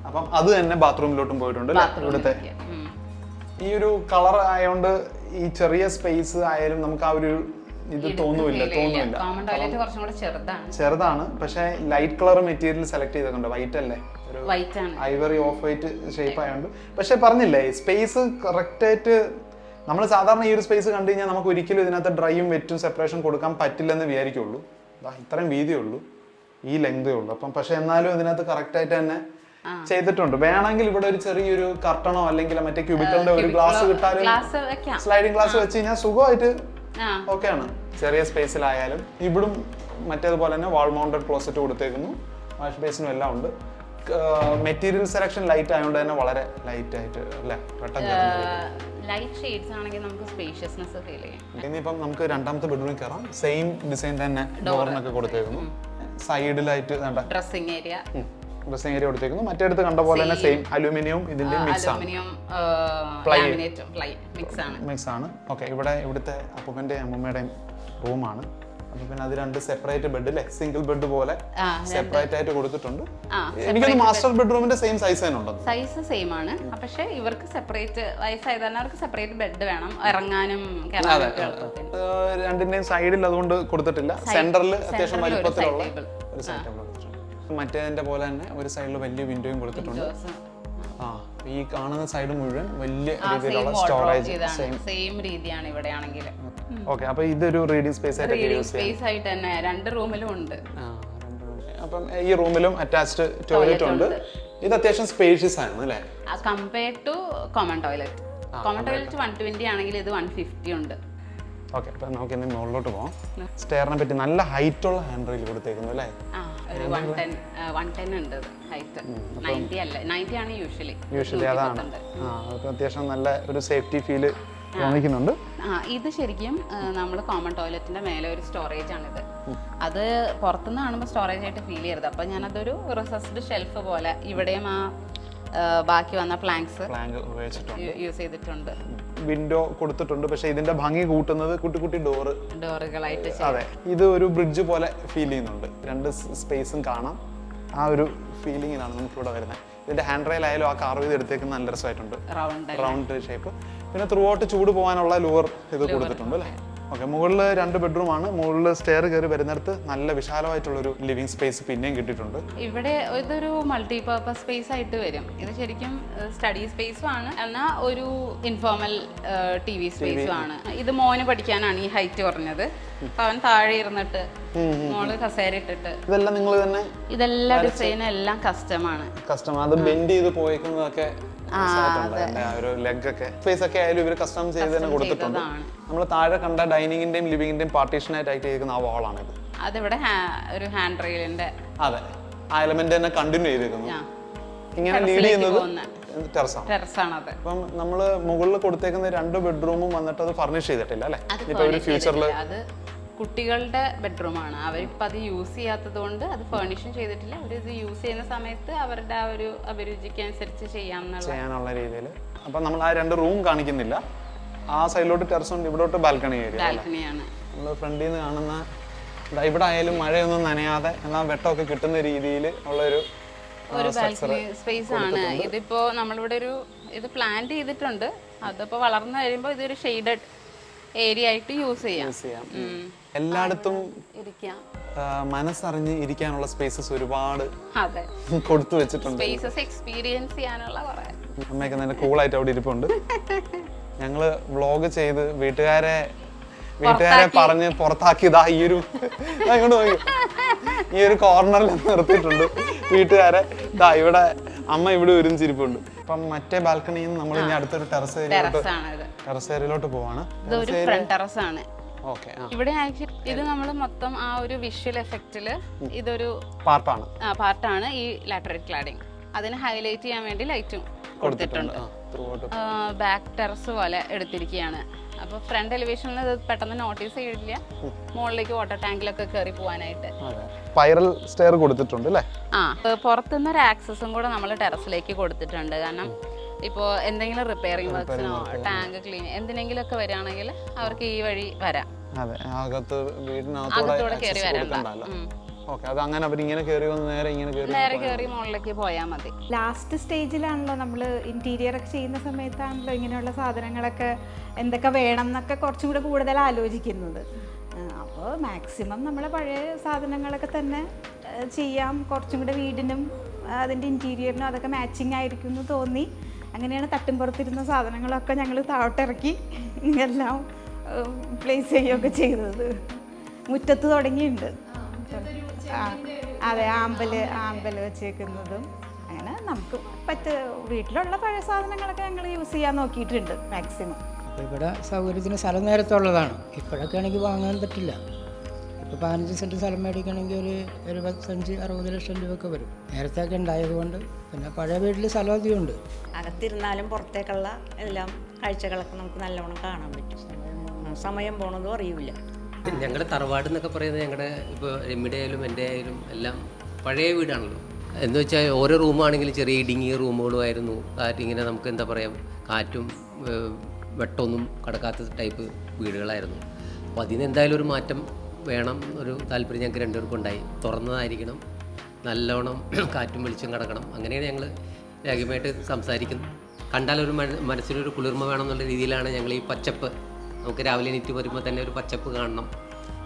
അപ്പം അത് തന്നെ ബാത്റൂമിലോട്ടും പോയിട്ടുണ്ട് ഇവിടുത്തെ. ഈ ഒരു കളർ ആയതുകൊണ്ട് ഈ ചെറിയ സ്പേസ് ആയാലും നമുക്ക് ആ ഒരു ഇത് തോന്നുന്നില്ല. ചെറുതാണ്, പക്ഷെ ലൈറ്റ് കളർ മെറ്റീരിയൽ സെലക്ട് ചെയ്തിട്ടുണ്ട്. വൈറ്റ് അല്ലേ, ഒരു ഐവറി ഓഫ് വൈറ്റ് ഷേപ്പ് ആയതുകൊണ്ട്. പക്ഷെ പറഞ്ഞില്ലേ, സ്പേസ് കറക്റ്റ് ആയിട്ട് നമ്മൾ സാധാരണ ഈ ഒരു സ്പേസ് കണ്ടു കഴിഞ്ഞാൽ നമുക്ക് ഒരിക്കലും ഇതിനകത്ത് ഡ്രൈയും വെറ്റും സെപ്പറേഷൻ കൊടുക്കാൻ പറ്റില്ലെന്ന് വിചാരിക്കുള്ളൂ. ഇത്രയും വീതിയേ ഉള്ളൂ, ഈ ലെങ്തേ ഉള്ളൂ. അപ്പം പക്ഷെ എന്നാലും ഇതിനകത്ത് കറക്റ്റ് ആയിട്ട് തന്നെ ചെയ്തിട്ടുണ്ട്. വേണമെങ്കിൽ ഇവിടെ ഒരു ചെറിയൊരു കർട്ടണോ അല്ലെങ്കിൽ മറ്റേ ക്യൂബിക്കലിന്റെ ഒരു ഗ്ലാസ് കിട്ടാനും സ്ലൈഡിംഗ് ഗ്ലാസ് വെച്ച് കഴിഞ്ഞാൽ സുഖമായിട്ട് ഓക്കെയാണ്. ചെറിയ സ്പേസിലായാലും ഇവിടും മറ്റേതുപോലെ തന്നെ വാൾ മൗണ്ടഡ് ക്ലോസറ്റ് കൊടുത്തേക്കുന്നു. വാഷ് ബേസിനും എല്ലാം ഉണ്ട്. മെറ്റീരിയൽ സെലക്ഷൻ ലൈറ്റ് ആയതുകൊണ്ട് തന്നെ വളരെ ലൈറ്റ് ആയിട്ട് അല്ലേ, ലൈറ്റ് ഷെയ്ഡ്സ് ആണെങ്കിൽ നമുക്ക് സ്പേഷ്യസ്നെസ് ഫീൽ ചെയ്യും. ഇനിയിപ്പം നമുക്ക് രണ്ടാമത്തെ ബെഡ്റൂമിൽ കയറാം. സെയിം ഡിസൈൻ തന്നെ ഡോറിനൊക്കെ കൊടുത്തേക്കുന്നു. സൈഡിലായിട്ട് ഡ്രസ്സിംഗ് ഏരിയ കൊടുത്തേക്കുന്നു. മറ്റേടത്ത് കണ്ട പോലെ തന്നെ സെയിം അലൂമിനിയം ഇതിന്റെ മിക്സ് ആണ്. ഓക്കെ, ഇവിടുത്തെ അപ്പൂപ്പന്റെയും അമ്മൂമ്മയുടെയും റൂമാണ്. അപ്പൊ പിന്നെ അത് രണ്ട് സെപ്പറേറ്റ് ബെഡ് അല്ലേ, സിംഗിൾ ബെഡ് പോലെ സെപ്പറേറ്റ് ആയിട്ട് കൊടുത്തിട്ടുണ്ട്. എനിക്കൊന്ന് മാസ്റ്റർ ബെഡ്റൂമിന്റെ സെയിം സൈസ് തന്നെ ഉണ്ടോ? സൈസ് സെയിം ആണ്, പക്ഷെ ഇവർക്ക് സെപ്പറേറ്റ് വയസ്സായതാണ്, അവർക്ക് സെപ്പറേറ്റ് ബെഡ് വേണം ഇറങ്ങാനും രണ്ടിന്റെയും സൈഡിൽ അതുകൊണ്ട് കൊടുത്തിട്ടില്ല. സെന്ററിൽ അത്യാവശ്യം വലിപ്പത്തിലുള്ള ഒരു സെറ്റപ്പ്. മറ്റേതിന്റെ പോലെ തന്നെ ഒരു സൈഡിൽ വലിയ വിൻഡോയും കൊടുത്തിട്ടുണ്ട്. ഈ കാണുന്ന സൈഡ് മുഴുവൻ വലിയ രീതിയിലുള്ള സ്റ്റോറേജ് സെയിം രീതിയാണ് ഇവിടെ ആണെങ്കിൽ. ഓക്കെ, അപ്പൊ ഇതൊരു റീഡിംഗ് സ്പേസ് ആയിട്ട് തന്നെ രണ്ട് റൂമിലും ഉണ്ട്. അപ്പം ഈ റൂമിലും അറ്റാച്ച്ഡ് ടോയ്ലറ്റ് ഉണ്ട്. ഇത് അത്യാവശ്യം സ്പേഷ്യസ് ആണ് അല്ലേ, compared to common toilet. Common toilet 120 ആണെങ്കിൽ ഇത് 150 ഉണ്ട്. ഓക്കെ, അപ്പൊ നമുക്ക് ഇനി മുകളിലോട്ട് പോകാം. സ്റ്റെയറിനെ പറ്റി നല്ല ഹൈറ്റ് ഉള്ള ഹാൻഡ് റെയിൽ കൊടുത്തേക്കുന്നു അല്ലേ. ഒരു 110 ഉണ്ട് ഹൈറ്റ്. 90 അല്ല, 90 ആണ് യൂഷ്വലി. അതാണ് അത്യാവശ്യം നല്ല ഒരു സേഫ്റ്റി ഫീല് തോന്നിക്കുന്നുണ്ട്. ഇത് ശരിക്കും നമ്മൾ കോമൺ ടോയ്ലറ്റിന്റെ മേലെ ഒരു സ്റ്റോറേജ് ആണിത്. അത് പുറത്തുനിന്ന് കാണുമ്പോൾ സ്റ്റോറേജ് ആയിട്ട് ഫീൽ ചെയ്യരുത്. അപ്പൊ ഞാനതൊരു റിസസ്ഡ് ഷെൽഫ് പോലെ ഇവിടെയും ബാക്കി വന്ന പ്ലാങ്ക്സ് യൂസ് ചെയ്തിട്ടുണ്ട്. വിൻഡോ കൊടുത്തിട്ടുണ്ട്, പക്ഷെ ഇതിന്റെ ഭംഗി കൂട്ടുന്നത് കുട്ടി കുട്ടി ഡോറുകളായിട്ട്. അതെ, ഇത് ഒരു ബ്രിഡ്ജ് പോലെ ഫീൽ ചെയ്യുന്നുണ്ട്. രണ്ട് സ്പേസും കാണാം. ആ ഒരു ഫീലിങ്ങിലാണ് നമുക്ക് ഇവിടെ വരുന്നത്. ഇതിന്റെ ഹാൻഡ് റെയിൽ ആയാലും ആ കാർവ് ചെയ്ത് എടുത്തേക്കുന്ന നല്ല രസമായിട്ടുണ്ട്, റൗണ്ട് ഷേപ്പ്. പിന്നെ ത്രൂ ഔട്ട് ചൂട് പോകാനുള്ള ലൂവർ ഇത് കൊടുത്തിട്ടുണ്ട് അല്ലേ. ഓക്കെ, മുകളിൽ 2 ബെഡ്റൂമാണ്. മുകളിൽ സ്റ്റെയർ കയറി വരുന്നിടത്ത് നല്ല വിശാലമായിട്ടുള്ളൊരു ലിവിംഗ് സ്പേസ് പിന്നെയും കിട്ടിയിട്ടുണ്ട്. ഇവിടെ ഇതൊരു മൾട്ടിപർപ്പസ് സ്പേസ് ആയിട്ട് വരും. ഇത് ശരിക്കും സ്റ്റഡി സ്പേസും ആണ്, എന്നാൽ ഒരു ഇൻഫോർമൽ TV സ്പേസും ആണ്. ഇത് മോന് പഠിക്കാനാണ് ഈ ഹൈറ്റ് കുറഞ്ഞത്. അപ്പൊ അവൻ താഴെ ഇരുന്നിട്ട് മോള് കസേര ഇട്ടിട്ട് ഇതെല്ലാം നിങ്ങൾ തന്നെ, ഇതെല്ലാം ഡിസൈൻ എല്ലാം കസ്റ്റമാണ്. അത് ബെൻഡ് ചെയ്ത് പോയേക്കുന്നതൊക്കെ ലെഗ് ഒക്കെ സ്പേസ് ഒക്കെ ആയാലും ഇവർ കസ്റ്റം ചെയ്ത് തന്നെ കൊടുത്തിട്ടുണ്ട്. നമ്മൾ താഴെ കണ്ട ഡൈനിങ്ങിന്റെയും ലിവിംഗിന്റെയും പാർട്ടീഷനായിട്ട് ആയിട്ട് ചെയ്തിരിക്കുന്ന ആ വാളാണ് ഇത്. അതിവിടെ ഒരു ഹാൻഡ് റെയിലിന്റെ അതെ, ആ എലമെന്റ് തന്നെ കണ്ടിന്യൂ ചെയ്തിരിക്കുന്നു. ഇങ്ങനെ ലീഡ് ചെയ്യുന്നത് ടെറസാണ്. അപ്പം നമ്മള് മുകളിൽ കൊടുത്തേക്കുന്ന 2 ബെഡ്റൂമും വന്നിട്ട് അത് ഫർണിഷ് ചെയ്തിട്ടില്ല അല്ലെ. ഇപ്പൊ ഒരു ഫ്യൂച്ചറിൽ കുട്ടികളുടെ ബെഡ്റൂമാണ്. അവരിപ്പോൾ അത് യൂസ് ചെയ്യാത്തത് കൊണ്ട് അത് ഫർണിഷും ചെയ്തിട്ടില്ല. അവരിത് യൂസ് ചെയ്യുന്ന സമയത്ത് അവരുടെ ആ ഒരു അഭിരുചിക്ക് അനുസരിച്ച് ചെയ്യാനുള്ള രീതിയിൽ. അപ്പം നമ്മൾ ആ 2 റൂം കാണിക്കുന്നില്ല. ആ സൈഡിലോട്ട് ടെറസ് ഉണ്ട്, ഇവിടോട്ട് ബാൽക്കണിയാണ്. നമ്മൾ ഫ്രണ്ടിൽ നിന്ന് കാണുന്ന ഇവിടെ ആയാലും മഴയൊന്നും നനയാതെ എന്നാൽ വെട്ടമൊക്കെ കിട്ടുന്ന രീതിയിൽ ഉള്ളൊരു ബാൽക്കണി സ്പേസ് ആണ്. ഇതിപ്പോ നമ്മളിവിടെ ഇത് പ്ലാൻ ചെയ്തിട്ടുണ്ട്. അതിപ്പോ വളർന്നു കഴിയുമ്പോൾ ഇതൊരു ഷെയ്ഡഡ് ഏരിയ ആയിട്ട് യൂസ് ചെയ്യാം. എല്ലായിടത്തും മനസ്സറിഞ്ഞ് ഇരിക്കാനുള്ള സ്പേസസ് ഒരുപാട് കൊടുത്തു വെച്ചിട്ടുണ്ട്. സ്പേസസ് എക്സ്പീരിയൻസ് ചെയ്യാനുള്ള കുറെ. അമ്മയൊക്കെ നല്ല കൂളായിട്ട് അവിടെ ഇരിപ്പുണ്ട്. ഞങ്ങള് വ്ളോഗ് ചെയ്ത് വീട്ടുകാരെ പറഞ്ഞ് പുറത്താക്കിയതാ ഈ ഒരു കോർണറിൽ നിർത്തിയിട്ടുണ്ട് വീട്ടുകാരെ. ഇവിടെ അമ്മ ഇവിടെ ഒരുമിച്ചിരിപ്പുണ്ട്. അപ്പം മറ്റേ ബാൽക്കണിയിൽ നിന്ന് നമ്മൾ ഇനി അടുത്തൊരു ടെറസ് ഏരിയയിലോട്ട് പോവാണ്. ഇവിടെ ഇത് നമ്മൾ മൊത്തം ആ ഒരു വിഷ്വൽ എഫക്റ്റില് ഇതൊരു പാർട്ടാണ് ഈ ലാറ്ററൈറ്റ് ക്ലാഡിംഗ്. അതിന് ഹൈലൈറ്റ് ചെയ്യാൻ വേണ്ടി ലൈറ്റും കൊടുത്തിട്ടുണ്ട്. ബാക്ക് ടെറസ് പോലെ എടുത്തിരിക്കുകയാണ്. അപ്പോൾ ഫ്രണ്ട് എലിവേഷനിൽ ഇത് പെട്ടെന്ന് നോട്ടീസ് ചെയ്യില്ല, മുകളിലേക്ക് വാട്ടർ ടാങ്കിലൊക്കെ കയറി പോകാനായിട്ട്. സ്പൈറൽ സ്റ്റെയർ കൊടുത്തിട്ടുണ്ട് അല്ലേ? പുറത്തുനിന്ന് ഒരു ആക്സസും കൂടെ നമ്മൾ ടെറസിലേക്ക് കൊടുത്തിട്ടുണ്ട്. കാരണം ഇപ്പോൾ എന്തെങ്കിലും റിപ്പയറിംഗ് വർക്ക്സിനോ ടാങ്ക് ക്ലീൻ എന്തിനെങ്കിലുമൊക്കെ വരികയാണെങ്കിൽ അവർക്ക് ഈ വഴി വരാം. അതെ, അകത്ത് അകത്തൂടെ കയറി വരണ്ട. അത് അങ്ങനെ അവരിങ്ങനെ കയറി വന്ന് നേരെ കയറി മുകളിലേക്ക് പോയാൽ മതി. ലാസ്റ്റ് സ്റ്റേജിലാണല്ലോ നമ്മൾ ഇൻറ്റീരിയർ ഒക്കെ ചെയ്യുന്ന സമയത്താണല്ലോ ഇങ്ങനെയുള്ള സാധനങ്ങളൊക്കെ എന്തൊക്കെ വേണം എന്നൊക്കെ കുറച്ചും കൂടെ കൂടുതൽ ആലോചിക്കുന്നത്. അപ്പോൾ മാക്സിമം നമ്മളെ പഴയ സാധനങ്ങളൊക്കെ തന്നെ ചെയ്യാം, കുറച്ചും കൂടെ വീടിനും അതിൻ്റെ ഇൻറ്റീരിയറിനും അതൊക്കെ മാച്ചിങ് ആയിരിക്കും എന്ന് തോന്നി. അങ്ങനെയാണ് തട്ടിൻപുറത്തിരുന്ന സാധനങ്ങളൊക്കെ ഞങ്ങൾ താഴോട്ടിറക്കി എല്ലാം പ്ലേസ് ചെയ്യുകയൊക്കെ ചെയ്തത്. മുറ്റത്ത് തുടങ്ങിയിട്ടുണ്ട്. അതെ, ആമ്പല് വെച്ചേക്കുന്നതും അങ്ങനെ നമുക്ക് വീട്ടിലുള്ള പഴയ സാധനങ്ങളൊക്കെ ഞങ്ങൾ യൂസ് ചെയ്യാൻ നോക്കിയിട്ടുണ്ട് മാക്സിമം. അപ്പോൾ ഇവിടെ സൗകര്യത്തിന് സ്ഥലം നേരത്തെ ഉള്ളതാണ്. ഇപ്പോഴൊക്കെ ആണെങ്കിൽ വാങ്ങാൻ പറ്റില്ല. ഇപ്പോൾ 15 സെൻറ്റ് സ്ഥലം മേടിക്കണമെങ്കിൽ ഒരു 75-60 ലക്ഷം രൂപയൊക്കെ വരും. നേരത്തെ ഒക്കെ ഉണ്ടായതുകൊണ്ട്. പിന്നെ പഴയ വീട്ടിൽ സ്ഥലം അധികമുണ്ട്. അകത്തിരുന്നാലും പുറത്തേക്കുള്ള എല്ലാം കാഴ്ചകളൊക്കെ നമുക്ക് നല്ലോണം കാണാൻ പറ്റും. സമയം പോണതും അറിയില്ല. ഞങ്ങളുടെ തറവാട് എന്നൊക്കെ പറയുന്നത് ഞങ്ങളുടെ ഇപ്പോൾ രമ്യയുടെ ആയാലും എൻ്റെ ആയാലും എല്ലാം പഴയ വീടാണല്ലോ. എന്ന് വെച്ചാൽ ഓരോ റൂമാണെങ്കിലും ചെറിയ ഇടുങ്ങിയ റൂമുകളുമായിരുന്നു. ഇങ്ങനെ നമുക്ക് എന്താ പറയുക, കാറ്റും വെട്ടമൊന്നും കടക്കാത്ത ടൈപ്പ് വീടുകളായിരുന്നു. അപ്പോൾ അതിനെന്തായാലും ഒരു മാറ്റം വേണം, ഒരു താല്പര്യം ഞങ്ങൾക്ക് രണ്ടുപേർക്കും ഉണ്ടായി. തുറന്നതായിരിക്കണം, നല്ലോണം കാറ്റും വെളിച്ചം കടക്കണം. അങ്ങനെയാണ് ഞങ്ങൾ രാഗിയുമായിട്ട് സംസാരിക്കുന്നത്. കണ്ടാലൊരു മനസ്സിനൊരു കുളിർമ വേണം എന്നുള്ള രീതിയിലാണ് ഞങ്ങൾ ഈ പച്ചപ്പ്, നമുക്ക് രാവിലെ എണീറ്റ് വരുമ്പോൾ തന്നെ ഒരു പച്ചപ്പ് കാണണം,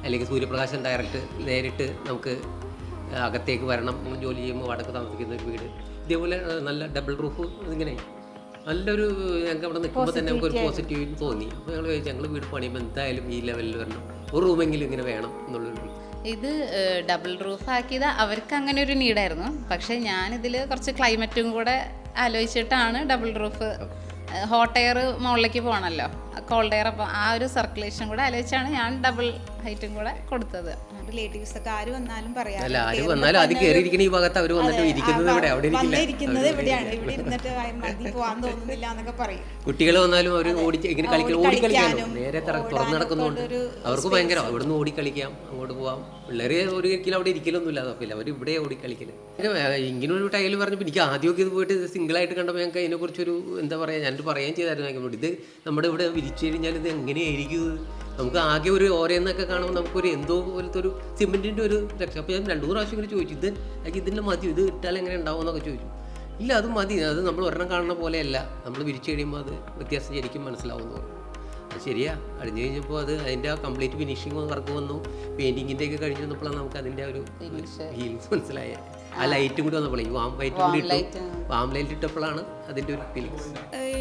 അല്ലെങ്കിൽ സൂര്യപ്രകാശം നേരിട്ട് നമുക്ക് അകത്തേക്ക് വരണം. നമ്മൾ ജോലി ചെയ്യുമ്പോൾ വടക്ക് താമസിക്കുന്ന ഒരു വീട് ഇതേപോലെ നല്ല ഡബിൾ റൂഫ് ഇങ്ങനെ നല്ലൊരു ഞങ്ങൾക്ക് അവിടെ നിൽക്കുമ്പോൾ തന്നെ നമുക്കൊരു പോസിറ്റീവ് തോന്നി. അപ്പോൾ ഞങ്ങൾ ചോദിച്ചു, ഞങ്ങൾ വീട് പണിയുമ്പോൾ എന്തായാലും ഈ ലെവലിൽ വരണം, ഒരു റൂമെങ്കിലും ഇങ്ങനെ വേണം എന്നുള്ളൊരു. ഇത് ഡബിൾ റൂഫ് ആക്കിയത് അവർക്ക് അങ്ങനെ ഒരു നീഡായിരുന്നു. പക്ഷേ ഞാനിതിൽ കുറച്ച് ക്ലൈമറ്റും കൂടെ ആലോചിച്ചിട്ടാണ് ഡബിൾ റൂഫ്. ഹോട്ട് എയർ മുകളിലേക്ക് പോകണമല്ലോ, കോൾഡ് എയർ, അപ്പോൾ ആ ഒരു സർക്കുലേഷൻ കൂടെ ആലോചിച്ചാണ് ഞാൻ ഡബിൾ ഹൈറ്റും കൂടെ കൊടുത്തത്. റിലേറ്റീവ്സ് ഒക്കെ ആര് വന്നാലും പറയാം, അല്ല ആര് വന്നാലും അത് കയറിയിരിക്കുന്ന ഈ ഭാഗത്ത് അവർ വന്നിട്ട് ഇരിക്കുന്നത് ഇവിടെ, അവിടെ ഇരിക്കുന്നത് എവിടെയാണ്, ഇവിടെ ഇരുന്നിട്ട് മതി പോകാൻ തോന്നുന്നില്ല എന്നൊക്കെ പറയും. കുട്ടികൾ വന്നാലും അവർ ഇങ്ങനെ ഓടിക്കളിക്കാനോ നേരെ തുറന്നു നടക്കുന്നുണ്ട്. അവർക്ക് ഭയങ്കര ഇവിടുന്ന് ഓടിക്കളിക്കാം, അങ്ങോട്ട് പോവാം. പിള്ളേർ ഒരിക്കലും അവിടെ ഇരിക്കലൊന്നുമില്ല, പിന്നെ അവർ ഇവിടെ ഓടിക്കളിക്കല്. ഇങ്ങനെ ഒരു ടൈൽ പറഞ്ഞപ്പോൾ എനിക്ക് ആദ്യമൊക്കെ ഇത് പോയിട്ട് സിംഗിളായിട്ട് കണ്ടപ്പോൾ ഞങ്ങൾക്ക് അതിനെക്കുറിച്ചൊരു എന്താ പറയുക, ഞാനിത് പറയുകയും ചെയ്തായിരുന്നു. ഇത് നമ്മുടെ ഇവിടെ വിരിച്ചു കഴിഞ്ഞാൽ ഇത് എങ്ങനെയായിരിക്കും, നമുക്ക് ആകെ ഒരു ഓരയെന്നൊക്കെ കാണുമ്പോൾ നമുക്കൊരു എന്തോ പോലത്തെ ഒരു സിമെൻറ്റിൻ്റെ ഒരു രക്ഷ. അപ്പോൾ ഞാൻ 2-3 പ്രാവശ്യം ഇങ്ങനെ ചോദിച്ചു, ഇതിൻ്റെ മതി, ഇത് ഇട്ടാൽ എങ്ങനെ ഉണ്ടാവും എന്നൊക്കെ ചോദിച്ചു. ഇല്ല അത് മതി, അത് നമ്മൾ ഒരെണ്ണം കാണുന്ന പോലെയല്ല, നമ്മൾ വിരിച്ചു കഴിയുമ്പോൾ അത് വ്യത്യാസം ശരിക്കും മനസ്സിലാവുമെന്ന് പറഞ്ഞു. അത് ശരിയാ, അടിഞ്ഞു കഴിഞ്ഞപ്പോൾ അത് അതിൻ്റെ ആ കംപ്ലീറ്റ് ഫിനിഷിങ് വർക്ക് വന്നു. പെയിൻറ്റിങ്ങിൻ്റെ ഒക്കെ കഴിഞ്ഞ് വന്നപ്പോഴാണ് നമുക്ക് അതിൻ്റെ ഒരു ഫീലിങ്സ് മനസ്സിലായത്. ആ ലൈറ്റും കൂടി വന്നപ്പോൾ ഈ വാം ലൈറ്റും കൂടി ഇട്ടു, വാം ലൈറ്റ് ഇട്ടപ്പോഴാണ് അതിൻ്റെ ഒരു ഫീലിങ്സ്.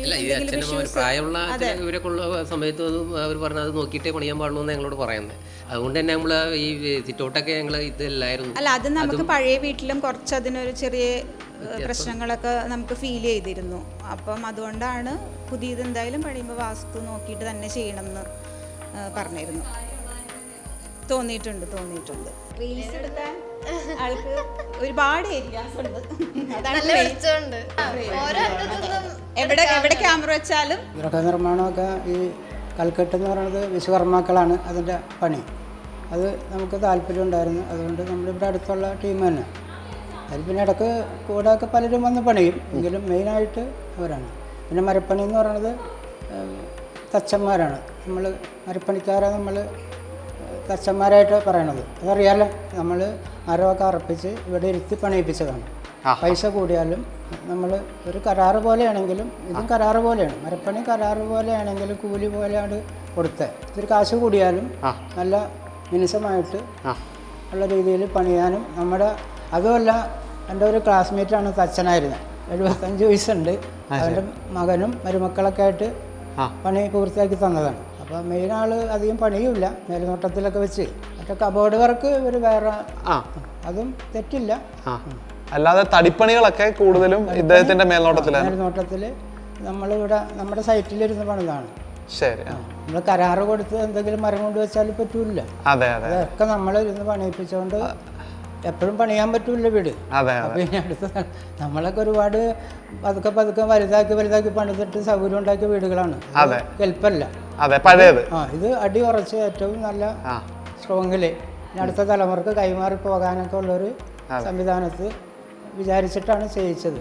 അല്ല ഇത് അച്ഛനമ്മ പ്രായമുള്ള ഇവരൊക്കെ ഉള്ള സമയത്ത് അവർ പറഞ്ഞത് അത് നോക്കിയിട്ടേ പണിയാൻ പാടുള്ളൂ എന്ന് ഞങ്ങളോട് പറയുന്നത്. അതുകൊണ്ട് തന്നെ നമ്മൾ ഈ സിറ്റൗട്ടൊക്കെ ഞങ്ങൾ ഇതല്ലായിരുന്നു. അല്ല അത് നമുക്ക് പഴയ വീട്ടിലും കുറച്ച് അതിനൊരു ചെറിയ പ്രശ്നങ്ങളൊക്കെ നമുക്ക് ഫീൽ ചെയ്തിരുന്നു. അപ്പം അതുകൊണ്ടാണ് പുതിയത് എന്തായാലും പണിയുമ്പോൾ വാസ്തു നോക്കിയിട്ട് തന്നെ ചെയ്യണമെന്ന് പറഞ്ഞിരുന്നു. തോന്നിയിട്ടുണ്ട്. റീൽസ് എടുക്കാൻ ആൾക്ക് ഒരുപാട് ഏരിയാസ് ഉണ്ട്. എവിടെ ക്യാമറ വെച്ചാലും ഗൃഹനിർമ്മാണമൊക്കെ ഈ കൽക്കെട്ട് എന്ന് പറയുന്നത് വിശ്വകർമാക്കളാണ് അതിൻ്റെ പണി. അത് നമുക്ക് താല്പര്യം ഉണ്ടായിരുന്നു. അതുകൊണ്ട് നമ്മളിവിടെ അടുത്തുള്ള ടീം തന്നെ. അതിൽ പിന്നെ ഇടയ്ക്ക് കൂടെ ഒക്കെ പലരും വന്ന് പണിയും, എങ്കിലും മെയിനായിട്ട് അവരാണ്. പിന്നെ മരപ്പണി എന്ന് പറയുന്നത് തച്ചന്മാരാണ്. നമ്മൾ മരപ്പണിക്കാരെ നമ്മൾ തച്ചന്മാരായിട്ട് പറയണത്. അതറിയാലോ, നമ്മൾ മരമൊക്കെ അറപ്പിച്ച് ഇവിടെ ഇരുത്തി പണിയിപ്പിച്ചതാണ്. പൈസ കൂടിയാലും നമ്മൾ ഒരു കരാറ് പോലെയാണെങ്കിലും ഇതും കരാറ് പോലെയാണ്. മരപ്പണി കരാറ് പോലെയാണെങ്കിലും കൂലി പോലെയാണ് കൊടുത്തത്. ഇതൊരു കാശ് കൂടിയാലും നല്ല മിനുസമായിട്ട് ഉള്ള രീതിയിൽ പണിയാനും നമ്മുടെ. അതുമല്ല, എൻ്റെ ഒരു ക്ലാസ്മേറ്റാണ് തച്ചനായിരുന്നത്. 75 വയസ്സുണ്ട്. അവൻ്റെ മകനും മരുമക്കളൊക്കെ ആയിട്ട് പണി പൂർത്തിയാക്കി തന്നതാണ്. അപ്പോൾ മെയിൻ ആൾ അധികം പണിയുമില്ല, മേൽനോട്ടത്തിലൊക്കെ വെച്ച്. മറ്റേ കബോർഡ് വർക്ക് ഇവർ വേറെ, അതും തെറ്റില്ല. അല്ലാതെ തടിപ്പണികളൊക്കെ കൂടുതലും ഇദ്ദേഹത്തിന്റെ മേൽനോട്ടത്തിൽ നമ്മളിവിടെ നമ്മുടെ സൈറ്റിലിരുന്ന് പണിതാണ്. ശരി, നമ്മൾ കരാറ് കൊടുത്ത് എന്തെങ്കിലും മരം കൊണ്ട് വെച്ചാൽ പറ്റൂല. അതൊക്കെ നമ്മളിരുന്ന് പണിയിപ്പിച്ചുകൊണ്ട് എപ്പോഴും പണിയാൻ പറ്റൂല വീട്. പിന്നെ അടുത്ത നമ്മളൊക്കെ ഒരുപാട് പതുക്കെ വലുതാക്കി പണിതിട്ട് സൗകര്യം ഉണ്ടാക്കിയ വീടുകളാണ്. ഹെൽപ്പല്ല. അതെ പഴയത്. ഇത് അടി ഉറച്ച് ഏറ്റവും നല്ല സ്ട്രോങ്ങില് അടുത്ത തലമുറക്ക് കൈമാറി പോകാനൊക്കെ ഉള്ളൊരു സംവിധാനത്ത് വിചാരിച്ചിട്ടാണ് ചെയ്യിച്ചത്.